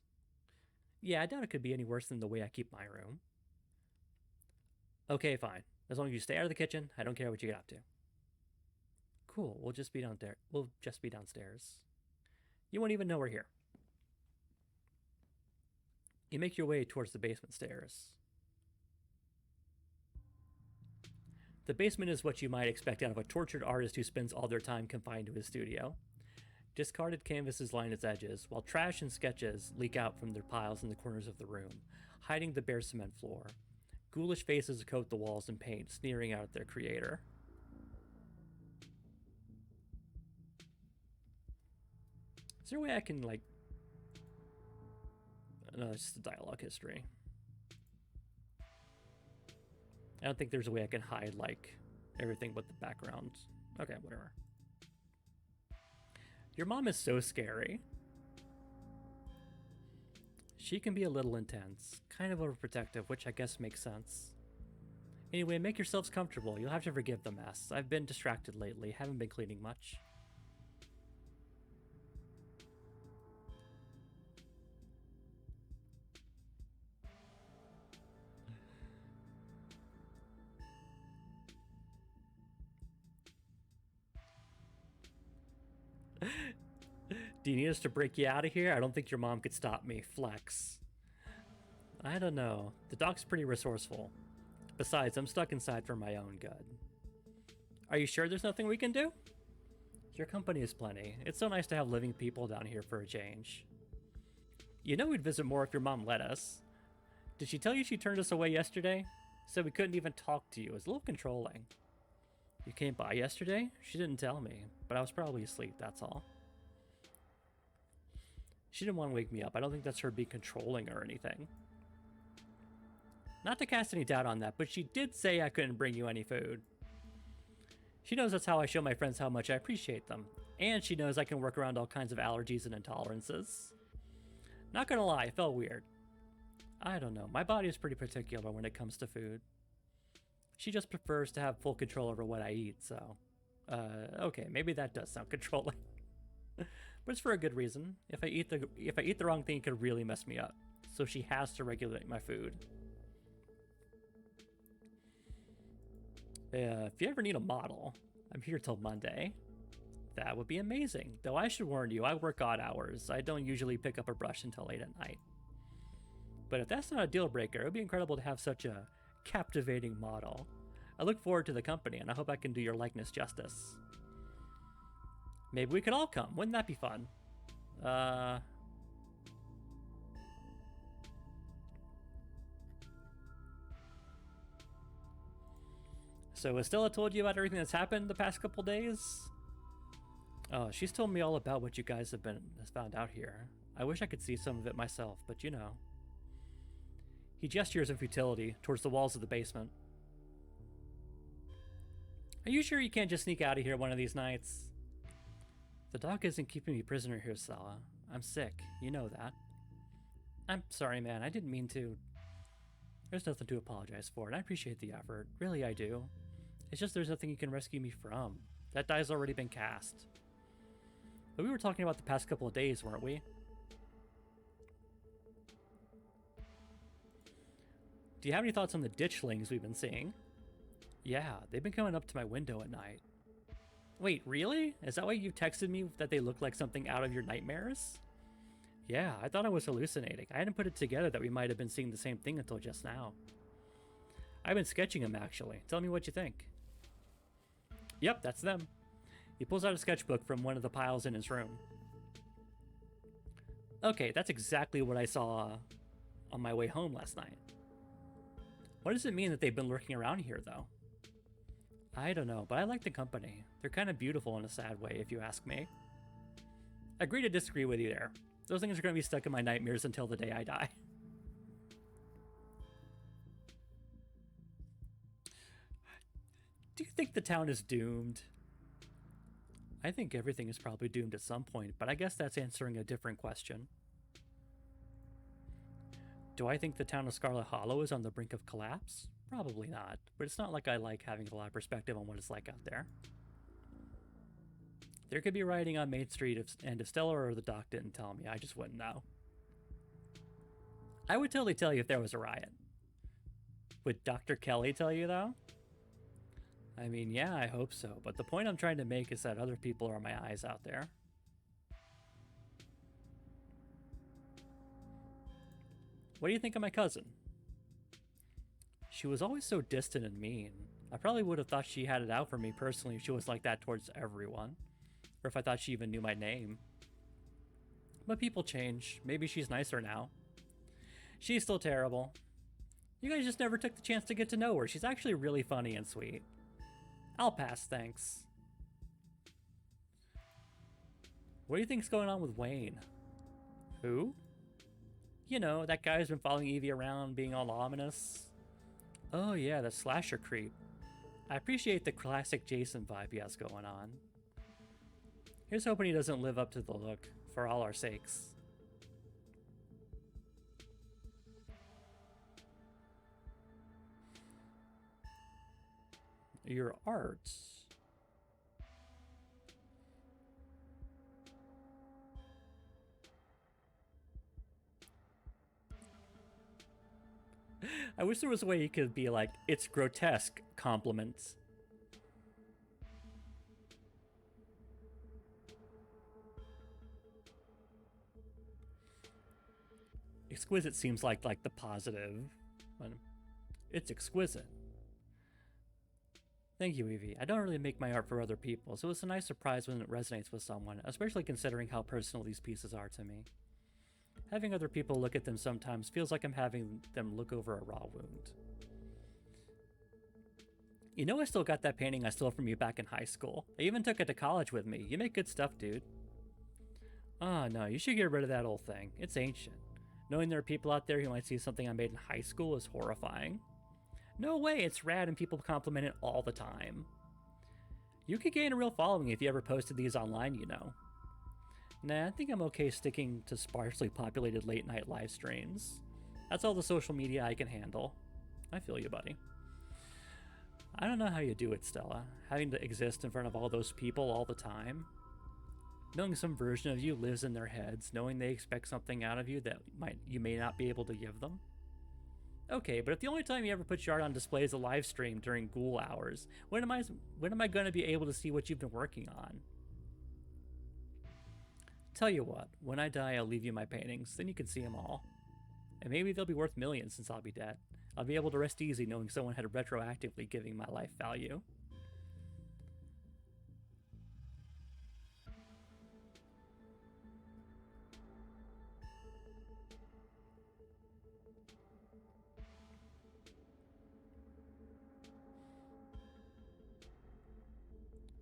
Yeah, I doubt it could be any worse than the way I keep my room. Okay, fine. As long as you stay out of the kitchen, I don't care what you get up to. Cool, we'll just be down there. We'll just be downstairs. You won't even know we're here. You make your way towards the basement stairs. The basement is what you might expect out of a tortured artist who spends all their time confined to his studio. Discarded canvases line its edges, while trash and sketches leak out from their piles in the corners of the room, hiding the bare cement floor. Ghoulish faces coat the walls in paint, sneering out at their creator. Is there a way I can, like... No, it's just the dialogue history. I don't think there's a way I can hide, like, everything but the background. Okay, whatever. Your mom is so scary. She can be a little intense, kind of overprotective, which I guess makes sense. Anyway, make yourselves comfortable. You'll have to forgive the mess. I've been distracted lately, haven't been cleaning much. Do you need us to break you out of here? I don't think your mom could stop me. Flex. I don't know. The doc's pretty resourceful. Besides, I'm stuck inside for my own good. Are you sure there's nothing we can do? Your company is plenty. It's so nice to have living people down here for a change. You know we'd visit more if your mom let us. Did she tell you she turned us away yesterday? Said we couldn't even talk to you. It was a little controlling. You came by yesterday? She didn't tell me, but I was probably asleep, that's all. She didn't want to wake me up. I don't think that's her being controlling or anything. Not to cast any doubt on that, but she did say I couldn't bring you any food. She knows that's how I show my friends how much I appreciate them. And she knows I can work around all kinds of allergies and intolerances. Not gonna lie, it felt weird. I don't know. My body is pretty particular when it comes to food. She just prefers to have full control over what I eat, so... okay, maybe that does sound controlling. But it's for a good reason. If I eat the wrong thing, it could really mess me up. So she has to regulate my food. If you ever need a model, I'm here till Monday. That would be amazing. Though I should warn you, I work odd hours. I don't usually pick up a brush until late at night. But if that's not a deal breaker, it would be incredible to have such a captivating model. I look forward to the company, and I hope I can do your likeness justice. Maybe we could all come. Wouldn't that be fun? So Estella told you about everything that's happened the past couple days? Oh, she's told me all about what you guys have found out here. I wish I could see some of it myself, but you know. He gestures in futility towards the walls of the basement. Are you sure you can't just sneak out of here one of these nights? The doc isn't keeping me prisoner here, Stella. I'm sick. You know that. I'm sorry, man. I didn't mean to. There's nothing to apologize for, and I appreciate the effort. Really, I do. It's just there's nothing you can rescue me from. That die's already been cast. But we were talking about the past couple of days, weren't we? Do you have any thoughts on the ditchlings we've been seeing? Yeah, they've been coming up to my window at night. Wait, really? Is that why you texted me that they look like something out of your nightmares? Yeah, I thought I was hallucinating. I hadn't put it together that we might have been seeing the same thing until just now. I've been sketching them, actually. Tell me what you think. Yep, that's them. He pulls out a sketchbook from one of the piles in his room. Okay, that's exactly what I saw on my way home last night. What does it mean that they've been lurking around here, though? I don't know, but I like the company. They're kind of beautiful in a sad way, if you ask me. Agree to disagree with you there. Those things are going to be stuck in my nightmares until the day I die. Do you think the town is doomed? I think everything is probably doomed at some point, but I guess that's answering a different question. Do I think the town of Scarlet Hollow is on the brink of collapse? Probably not, but it's not like I like having a lot of perspective on what it's like out there. There could be rioting on Main Street, and if Stella or the doc didn't tell me, I just wouldn't know. I would totally tell you if there was a riot. Would Dr. Kelly tell you, though? I mean, yeah, I hope so, but the point I'm trying to make is that other people are my eyes out there. What do you think of my cousin? She was always so distant and mean. I probably would have thought she had it out for me personally if she was like that towards everyone. Or if I thought she even knew my name. But people change. Maybe she's nicer now. She's still terrible. You guys just never took the chance to get to know her. She's actually really funny and sweet. I'll pass, thanks. What do you think's going on with Wayne? Who? You know, that guy who's been following Evie around, being all ominous. Oh yeah, the slasher creep. I appreciate the classic Jason vibe he has going on. Here's hoping he doesn't live up to the look, for all our sakes. Your art. I wish there was a way you could be like, it's grotesque compliments. Exquisite seems like the positive one. It's exquisite. Thank you, Evie. I don't really make my art for other people, so it's a nice surprise when it resonates with someone, especially considering how personal these pieces are to me. Having other people look at them sometimes feels like I'm having them look over a raw wound. You know, I still got that painting I stole from you back in high school. I even took it to college with me. You make good stuff, dude. Oh, no, you should get rid of that old thing. It's ancient. Knowing there are people out there who might see something I made in high school is horrifying. No way, it's rad and people compliment it all the time. You could gain a real following if you ever posted these online, you know. Nah, I think I'm okay sticking to sparsely populated late-night live streams. That's all the social media I can handle. I feel you, buddy. I don't know how you do it, Stella. Having to exist in front of all those people all the time. Knowing some version of you lives in their heads, knowing they expect something out of you that you may not be able to give them. Okay, but if the only time you ever put your art on display is a live stream during ghoul hours, when am I going to be able to see what you've been working on? Tell you what, when I die, I'll leave you my paintings, then you can see them all. And maybe they'll be worth millions since I'll be dead. I'll be able to rest easy knowing someone had retroactively giving my life value.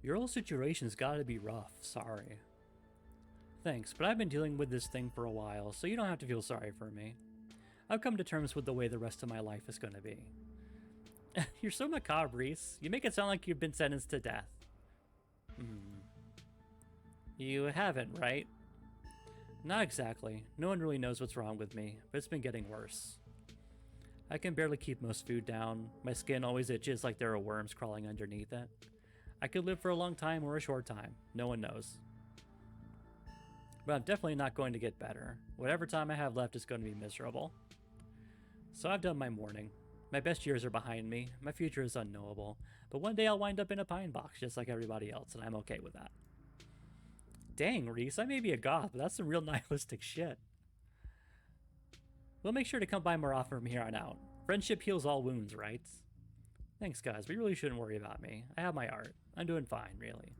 Your whole situation's gotta be rough, sorry. Thanks, but I've been dealing with this thing for a while, so you don't have to feel sorry for me. I've come to terms with the way the rest of my life is gonna be. You're so macabre, Reese. You make it sound like you've been sentenced to death. You haven't, right? Not exactly. No one really knows what's wrong with me, but it's been getting worse. I can barely keep most food down. My skin always itches like there are worms crawling underneath it. I could live for a long time or a short time. No one knows. But I'm definitely not going to get better. Whatever time I have left is going to be miserable. So I've done my mourning. My best years are behind me. My future is unknowable. But one day I'll wind up in a pine box just like everybody else, and I'm okay with that. Dang, Reese, I may be a goth, but that's some real nihilistic shit. We'll make sure to come by more often from here on out. Friendship heals all wounds, right? Thanks, guys, but you really shouldn't worry about me. I have my art. I'm doing fine, really.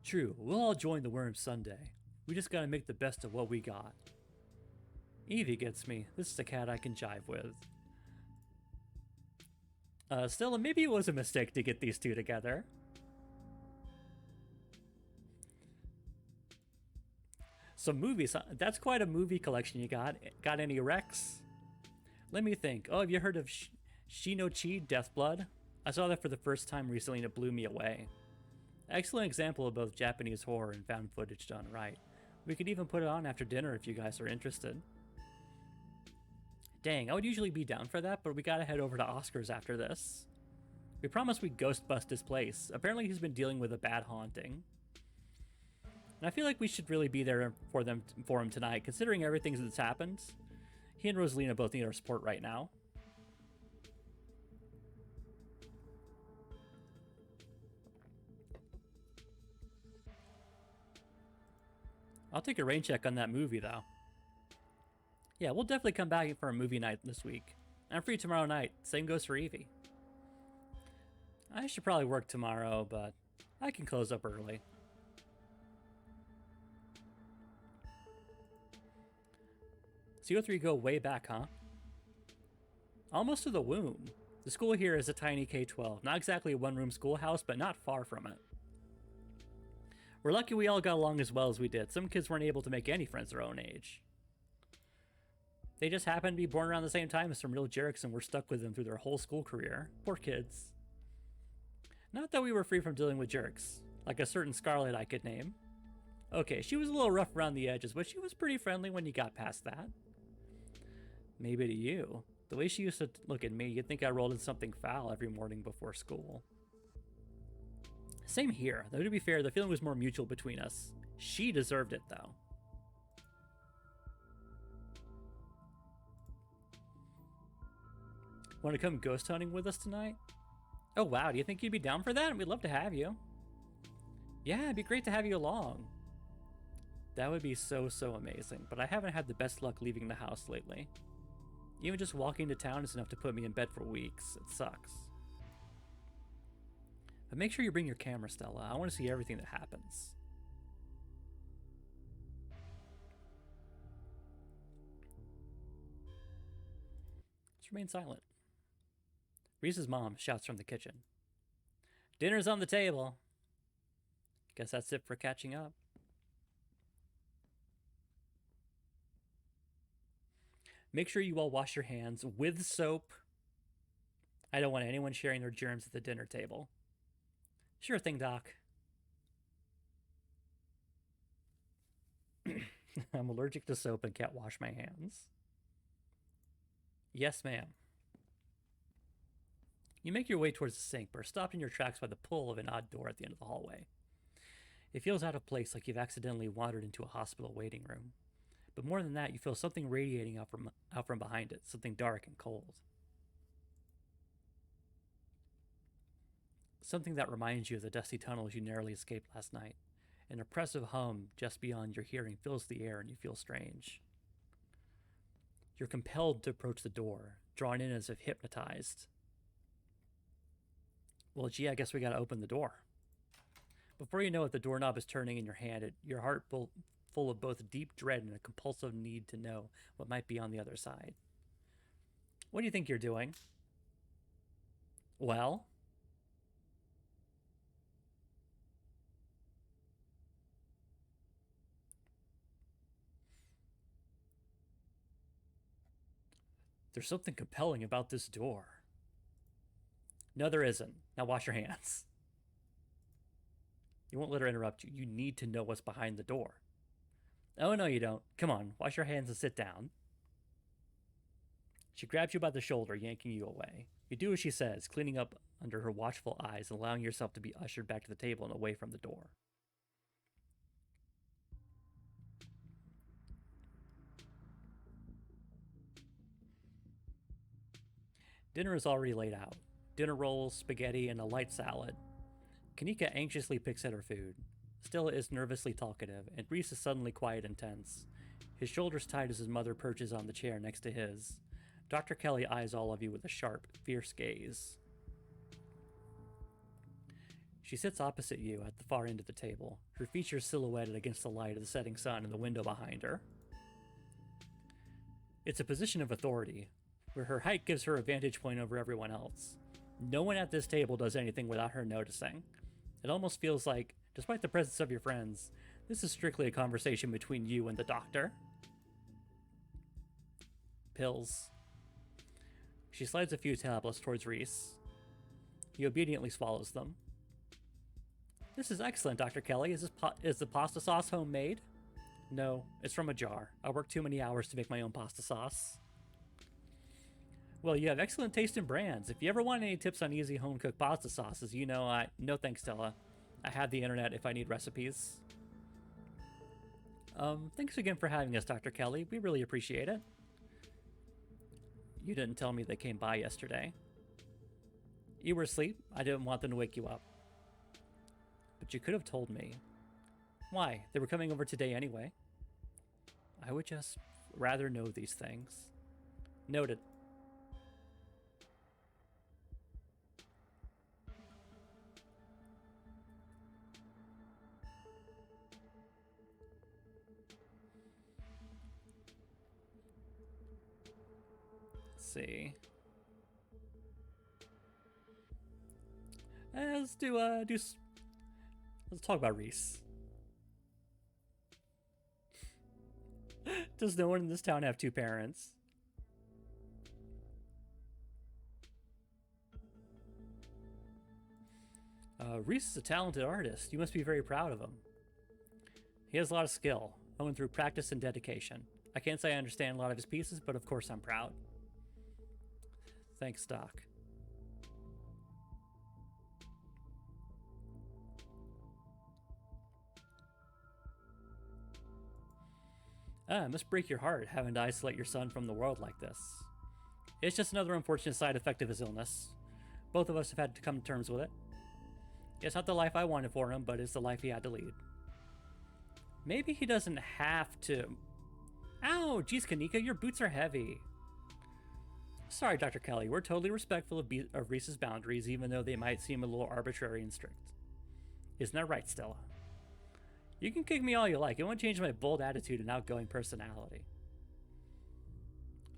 True, we'll all join the worms someday. We just gotta make the best of what we got. Evie gets me. This is a cat I can jive with. Still, maybe it was a mistake to get these two together. Some movies, huh? That's quite a movie collection you got. Got any Rex? Let me think. Oh, have you heard of Shino-Chi, Deathblood? I saw that for the first time recently and it blew me away. Excellent example of both Japanese horror and found footage done right. We could even put it on after dinner if you guys are interested. Dang, I would usually be down for that, but we gotta head over to Oscar's after this. We promised we'd ghost bust his place. Apparently he's been dealing with a bad haunting. And I feel like we should really be there for him tonight, considering everything that's happened. He and Rosalina both need our support right now. I'll take a rain check on that movie, though. Yeah, we'll definitely come back for a movie night this week. I'm free tomorrow night. Same goes for Evie. I should probably work tomorrow, but I can close up early. CO3 go way back, huh? Almost to the womb. The school here is a tiny K-12. Not exactly a one-room schoolhouse, but not far from it. We're lucky we all got along as well as we did. Some kids weren't able to make any friends their own age. They just happened to be born around the same time as some real jerks and were stuck with them through their whole school career. Poor kids. Not that we were free from dealing with jerks, like a certain Scarlet I could name. Okay, she was a little rough around the edges, but she was pretty friendly when you got past that. Maybe to you. The way she used to look at me, you'd think I rolled in something foul every morning before school. Same here, though to be fair, the feeling was more mutual between us. She deserved it, though. Want to come ghost hunting with us tonight? Oh wow, do you think you'd be down for that? We'd love to have you. Yeah, it'd be great to have you along. That would be so amazing, but I haven't had the best luck leaving the house lately. Even just walking to town is enough to put me in bed for weeks. It sucks. But make sure you bring your camera, Stella. I want to see everything that happens. Just remain silent. Reese's mom shouts from the kitchen. Dinner's on the table. Guess that's it for catching up. Make sure you all wash your hands with soap. I don't want anyone sharing their germs at the dinner table. Sure thing, Doc. I'm allergic to soap and can't wash my hands. Yes, ma'am. You make your way towards the sink, but are stopped in your tracks by the pull of an odd door at the end of the hallway. It feels out of place, like you've accidentally wandered into a hospital waiting room. But more than that, you feel something radiating out from behind it, something dark and cold. Something that reminds you of the dusty tunnels you narrowly escaped last night. An oppressive hum just beyond your hearing fills the air and you feel strange. You're compelled to approach the door, drawn in as if hypnotized. Well, gee, I guess we gotta open the door. Before you know it, the doorknob is turning in your hand, your heart full of both deep dread and a compulsive need to know what might be on the other side. What do you think you're doing? Well? There's something compelling about this door. No, there isn't. Now wash your hands. You won't let her interrupt you. You need to know what's behind the door. Oh, no, you don't. Come on, wash your hands and sit down. She grabs you by the shoulder, yanking you away. You do as she says, cleaning up under her watchful eyes and allowing yourself to be ushered back to the table and away from the door. Dinner is already laid out. Dinner rolls, spaghetti, and a light salad. Kanika anxiously picks at her food. Stella is nervously talkative, and Reese is suddenly quiet and tense. His shoulders tight as his mother perches on the chair next to his. Dr. Kelly eyes all of you with a sharp, fierce gaze. She sits opposite you at the far end of the table, her features silhouetted against the light of the setting sun in the window behind her. It's a position of authority, where her height gives her a vantage point over everyone else. No one at this table does anything without her noticing. It almost feels like, despite the presence of your friends, this is strictly a conversation between you and the doctor. Pills. She slides a few tablets towards Reese. He obediently swallows them. This is excellent, Dr. Kelly. Is the pasta sauce homemade? No, it's from a jar. I worked too many hours to make my own pasta sauce. Well, you have excellent taste in brands. If you ever want any tips on easy home-cooked pasta sauces, you know no thanks, Stella. I have the internet if I need recipes. Thanks again for having us, Dr. Kelly. We really appreciate it. You didn't tell me they came by yesterday. You were asleep. I didn't want them to wake you up. But you could have told me. Why? They were coming over today anyway. I would just rather know these things. Noted. Let's see. Let's talk about Reese. Does no one in this town have two parents? Reese is a talented artist. You must be very proud of him. He has a lot of skill, honed through practice and dedication. I can't say I understand a lot of his pieces, but of course I'm proud. Thanks, Doc. It must break your heart having to isolate your son from the world like this. It's just another unfortunate side effect of his illness. Both of us have had to come to terms with it. It's not the life I wanted for him, but it's the life he had to lead. Maybe he doesn't have to... Ow! Geez, Kanika, your boots are heavy. Sorry, Dr. Kelly. We're totally respectful of Reese's boundaries, even though they might seem a little arbitrary and strict. Isn't that right, Stella? You can kick me all you like. It won't change my bold attitude and outgoing personality.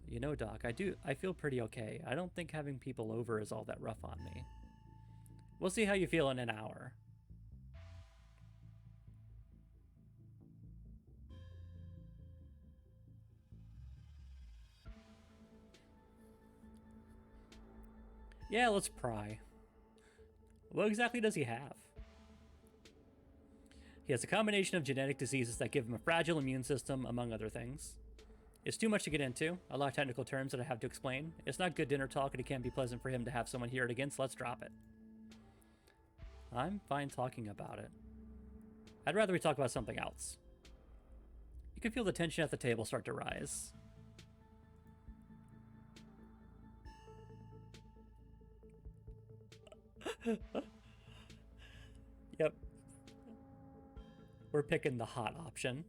You know, Doc, I feel pretty okay. I don't think having people over is all that rough on me. We'll see how you feel in an hour. Yeah, let's pry. What exactly does he have? He has a combination of genetic diseases that give him a fragile immune system, among other things. It's too much to get into, a lot of technical terms that I have to explain. It's not good dinner talk, and it can't be pleasant for him to have someone hear it again, so let's drop it. I'm fine talking about it. I'd rather we talk about something else. You can feel the tension at the table start to rise. Yep. We're picking the hot option.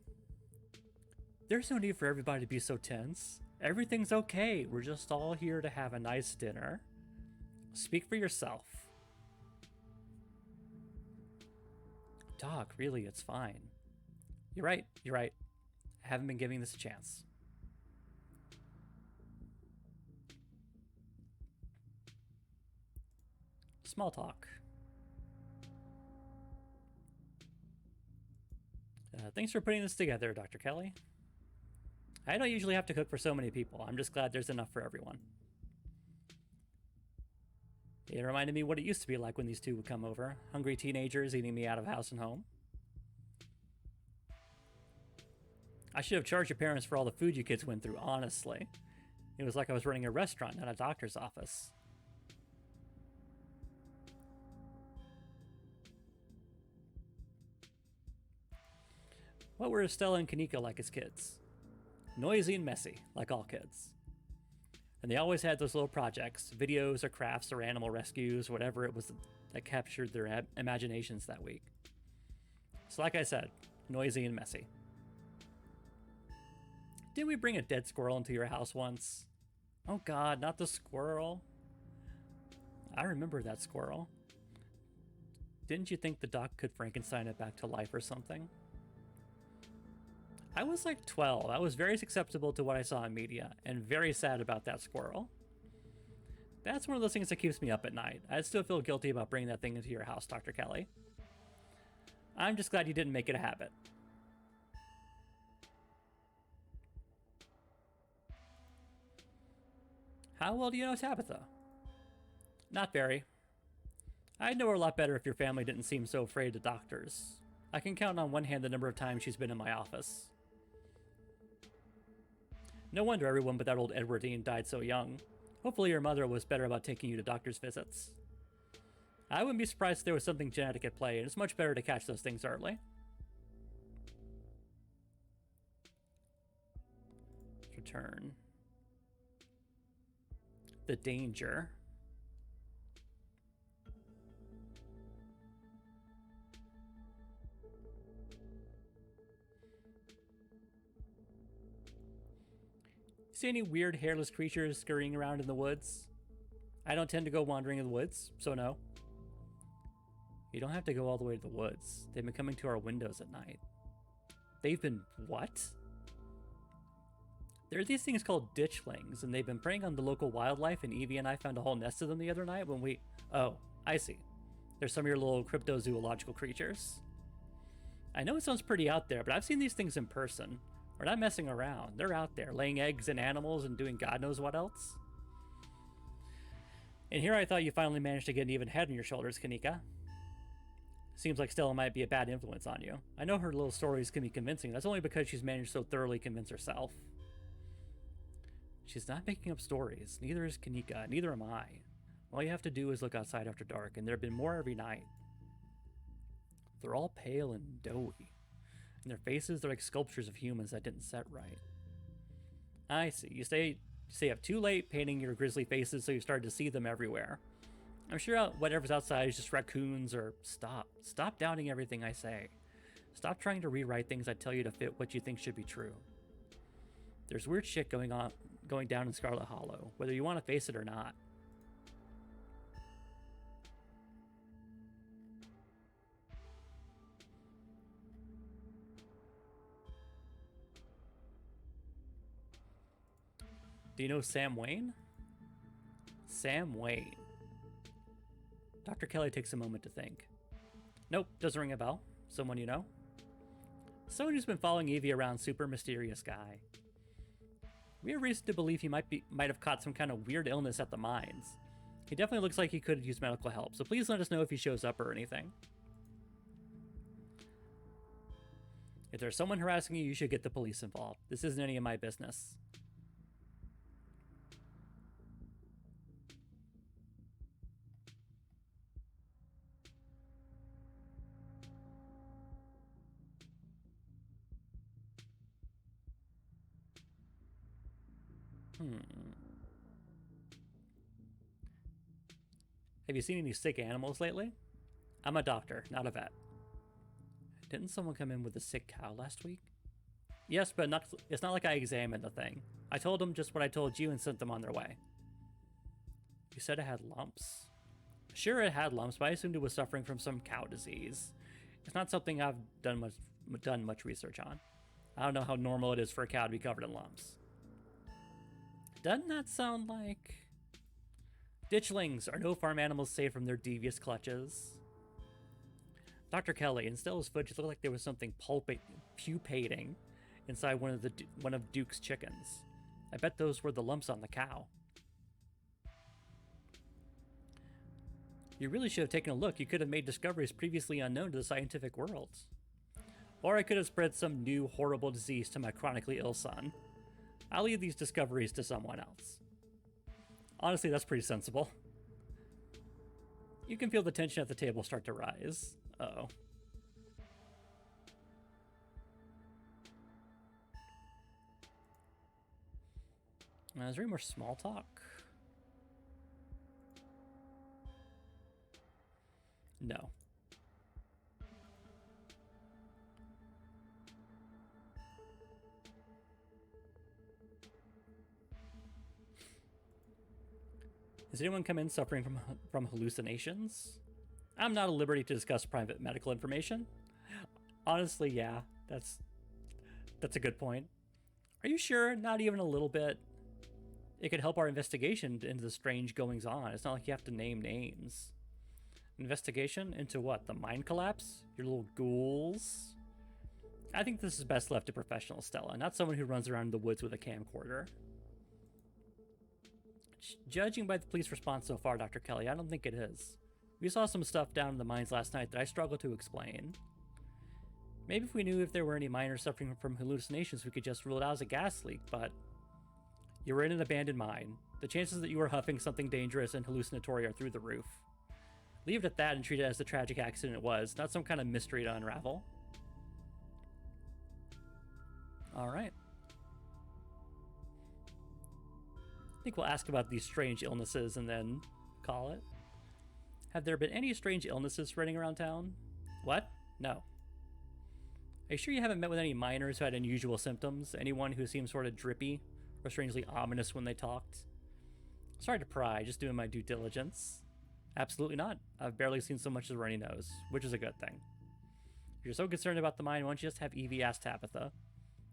There's no need for everybody to be so tense. Everything's okay. We're just all here to have a nice dinner. Speak for yourself. Doc, really, it's fine. You're right, you're right. I haven't been giving this a chance. Small talk. Thanks for putting this together, Dr. Kelly. I don't usually have to cook for so many people. I'm just glad there's enough for everyone. It reminded me what it used to be like when these two would come over. Hungry teenagers eating me out of house and home. I should have charged your parents for all the food you kids went through, honestly. It was like I was running a restaurant, not a doctor's office. What were Estella and Kanika like as kids? Noisy and messy, like all kids. And they always had those little projects, videos or crafts or animal rescues, whatever it was that captured their imaginations that week. So like I said, noisy and messy. Didn't we bring a dead squirrel into your house once? Oh God, not the squirrel. I remember that squirrel. Didn't you think the doc could Frankenstein it back to life or something? I was like 12. I was very susceptible to what I saw in media, and very sad about that squirrel. That's one of those things that keeps me up at night. I still feel guilty about bringing that thing into your house, Dr. Kelly. I'm just glad you didn't make it a habit. How well do you know Tabitha? Not very. I'd know her a lot better if your family didn't seem so afraid of doctors. I can count on one hand the number of times she's been in my office. No wonder everyone but that old Edwardine died so young. Hopefully your mother was better about taking you to doctor's visits. I wouldn't be surprised if there was something genetic at play, and it's much better to catch those things early. Let's return. The danger. See any weird hairless creatures scurrying around in the woods? I don't tend to go wandering in the woods, so no. You don't have to go all the way to the woods. They've been coming to our windows at night. They've been what? There are these things called ditchlings, and they've been preying on the local wildlife, and Evie and I found a whole nest of them the other night when we... Oh, I see. There's some of your little cryptozoological creatures. I know it sounds pretty out there, but I've seen these things in person. We're not messing around. They're out there, laying eggs in animals and doing God knows what else. And here I thought you finally managed to get an even head on your shoulders, Kanika. Seems like Stella might be a bad influence on you. I know her little stories can be convincing. That's only because she's managed so thoroughly convince herself. She's not making up stories. Neither is Kanika. Neither am I. All you have to do is look outside after dark, and there have been more every night. They're all pale and doughy. And their faces are like sculptures of humans that didn't set right. I see. You stay up too late painting your grisly faces, so you started to see them everywhere. I'm sure whatever's outside is just raccoons or... Stop doubting everything I say. Stop trying to rewrite things I tell you to fit what you think should be true. There's weird shit going down in Scarlet Hollow, whether you want to face it or not. Do you know Sam Wayne? Sam Wayne. Dr. Kelly takes a moment to think. Nope, doesn't ring a bell. Someone you know? Someone who's been following Evie around, super mysterious guy. We have reason to believe he might have caught some kind of weird illness at the mines. He definitely looks like he could use medical help, so please let us know if he shows up or anything. If there's someone harassing you, you should get the police involved. This isn't any of my business. Have you seen any sick animals lately? I'm a doctor, not a vet. Didn't someone come in with a sick cow last week? Yes, but it's not like I examined the thing. I told them just what I told you and sent them on their way. You said it had lumps. Sure, it had lumps, but I assumed it was suffering from some cow disease. It's not something I've done much research on. I don't know how normal it is for a cow to be covered in lumps. Doesn't that sound like... Ditchlings are no farm animals safe from their devious clutches. Dr. Kelly, in Stella's footage, it looked like there was something pupating inside one of Duke's chickens. I bet those were the lumps on the cow. You really should have taken a look. You could have made discoveries previously unknown to the scientific world. Or I could have spread some new horrible disease to my chronically ill son. I'll leave these discoveries to someone else. Honestly, that's pretty sensible. You can feel the tension at the table start to rise. Uh-oh. Is there any more small talk? No. Has anyone come in suffering from hallucinations? I'm not at liberty to discuss private medical information. Honestly, yeah, that's a good point. Are you sure? Not even a little bit? It could help our investigation into the strange goings-on. It's not like you have to name names. Investigation into what? The mine collapse? Your little ghouls? I think this is best left to professional Stella, not someone who runs around in the woods with a camcorder. Judging by the police response so far, Dr. Kelly, I don't think it is. We saw some stuff down in the mines last night that I struggle to explain. Maybe if we knew if there were any miners suffering from hallucinations, we could just rule it out as a gas leak, but you were in an abandoned mine. The chances that you were huffing something dangerous and hallucinatory are through the roof. Leave it at that and treat it as the tragic accident it was, not some kind of mystery to unravel. Alright. I think we'll ask about these strange illnesses and then call it. Have there been any strange illnesses spreading around town? What? No. Are you sure you haven't met with any miners who had unusual symptoms? Anyone who seemed sort of drippy or strangely ominous when they talked? Sorry to pry, just doing my due diligence. Absolutely not. I've barely seen so much as a runny nose, which is a good thing. If you're so concerned about the mine, why don't you just have Evie ask Tabitha?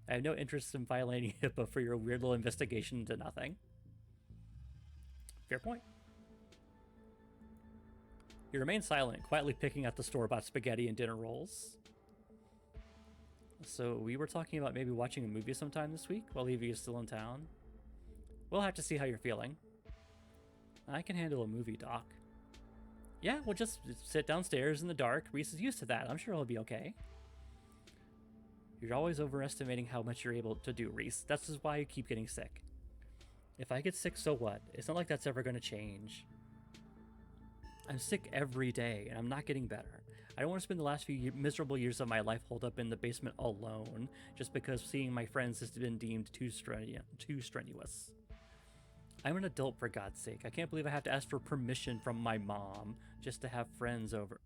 I have no interest in violating HIPAA for your weird little investigation into nothing. Fair point. You remain silent, quietly picking out the store-bought spaghetti and dinner rolls. So we were talking about maybe watching a movie sometime this week while Evie is still in town. We'll have to see how you're feeling. I can handle a movie, Doc. Yeah, we'll just sit downstairs in the dark. Reese is used to that. I'm sure he'll be okay. You're always overestimating how much you're able to do, Reese. That's just why you keep getting sick. If I get sick, so what? It's not like that's ever going to change. I'm sick every day, and I'm not getting better. I don't want to spend the last few miserable years of my life holed up in the basement alone, just because seeing my friends has been deemed too strenuous. I'm an adult, for God's sake. I can't believe I have to ask for permission from my mom just to have friends over.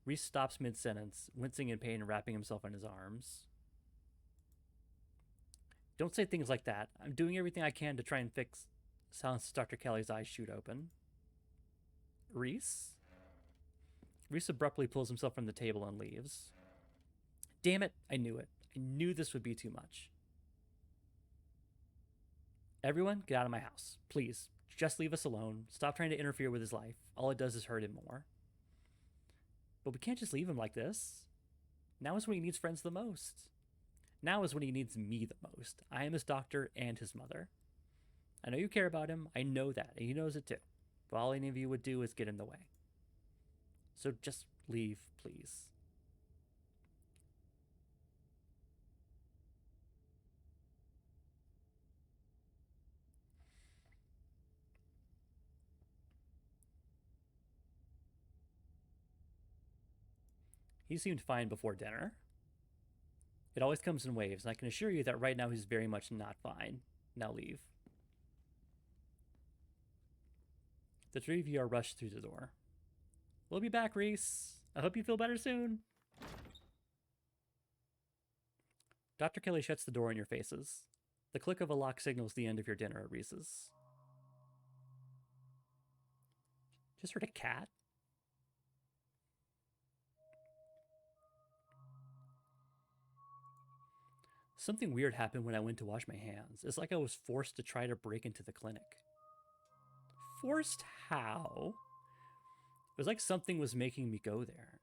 Reese stops mid-sentence, wincing in pain and wrapping himself in his arms. Don't say things like that. I'm doing everything I can to try and fix... Silence Dr. Kelly's eyes shoot open. Reese? Reese abruptly pulls himself from the table and leaves. Damn it, I knew it. I knew this would be too much. Everyone, get out of my house. Please, just leave us alone. Stop trying to interfere with his life. All it does is hurt him more. But we can't just leave him like this. Now is when he needs friends the most. Now is when he needs me the most. I am his doctor and his mother. I know you care about him. I know that, and he knows it too. But all any of you would do is get in the way. So just leave, please. He seemed fine before dinner. It always comes in waves, and I can assure you that right now he's very much not fine. Now leave. The three of you are rushed through the door. We'll be back, Reese. I hope you feel better soon. Dr. Kelly shuts the door in your faces. The click of a lock signals the end of your dinner at Reese's. Just heard a cat? Something weird happened when I went to wash my hands. It's like I was forced to try to break into the clinic. Forced how? It was like something was making me go there.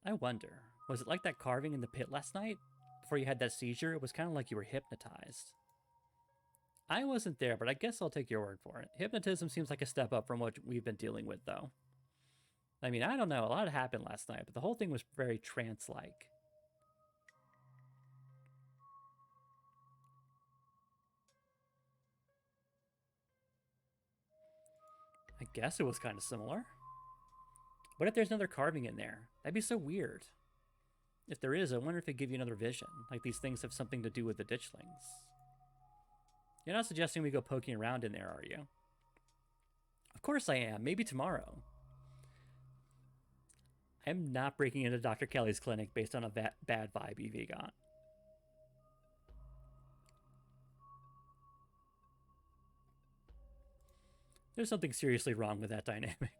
I wonder, was it like that carving in the pit last night? Before you had that seizure, it was kind of like you were hypnotized. I wasn't there, but I guess I'll take your word for it. Hypnotism seems like a step up from what we've been dealing with, though. I mean, I don't know, a lot happened last night, but the whole thing was very trance-like. I guess it was kind of similar. What if there's another carving in there? That'd be so weird. If there is, I wonder if it'd give you another vision, like these things have something to do with the ditchlings. You're not suggesting we go poking around in there, are you? Of course I am. Maybe tomorrow. I'm not breaking into Dr. Kelly's clinic based on a bad vibe Evie got. There's something seriously wrong with that dynamic.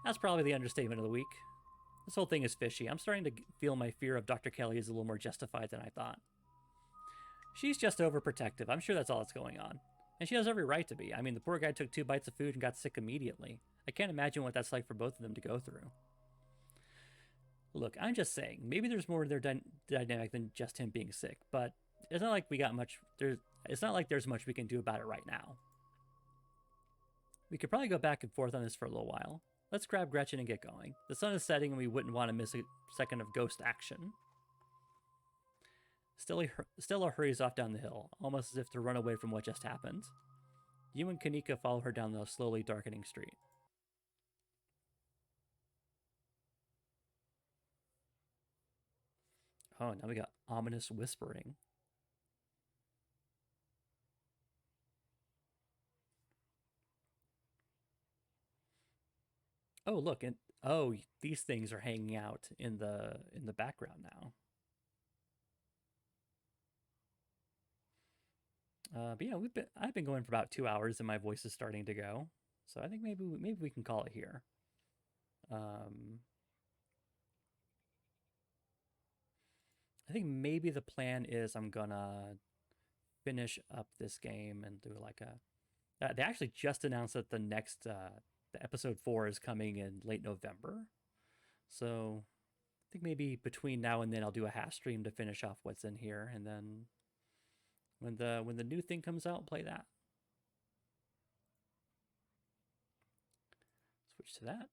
That's probably the understatement of the week. This whole thing is fishy. I'm starting to feel my fear of Dr. Kelly is a little more justified than I thought. She's just overprotective. I'm sure that's all that's going on. And she has every right to be. I mean, the poor guy took 2 bites of food and got sick immediately. I can't imagine what that's like for both of them to go through. Look, I'm just saying, maybe there's more to their dynamic than just him being sick, but it's not like we got much. It's not like there's much we can do about it right now. We could probably go back and forth on this for a little while. Let's grab Gretchen and get going. The sun is setting and we wouldn't want to miss a second of ghost action. Stella hurries off down the hill, almost as if to run away from what just happened. You and Kanika follow her down the slowly darkening street. Oh, now we got ominous whispering. Oh, look, and oh, these things are hanging out in the background now. But yeah, I've been going for about 2 hours, and my voice is starting to go. So I think maybe we can call it here. I think maybe the plan is I'm gonna finish up this game and do like a. They actually just announced that the next the episode 4 is coming in late November, so I think maybe between now and then I'll do a half stream to finish off what's in here, and then when the new thing comes out, play that. Switch to that.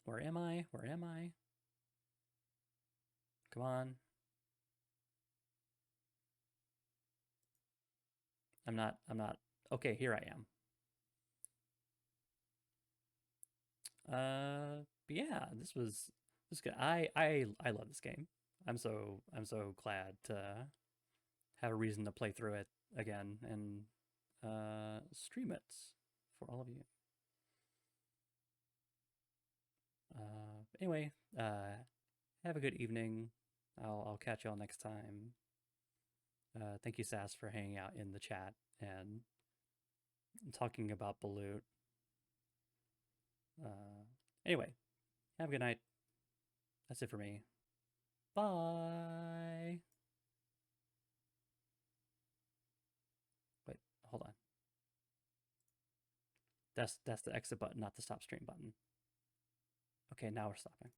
Where am I? Where am I? Come on. I'm not. Okay, here I am. Yeah, this was good. I love this game. I'm so glad to have a reason to play through it again and stream it for all of you. Anyway, have a good evening. I'll catch y'all next time. Thank you, Sass, for hanging out in the chat and talking about Balut. Anyway, have a good night. That's it for me. Bye. Wait, hold on. That's the exit button, not the stop stream button. Okay, now we're stopping.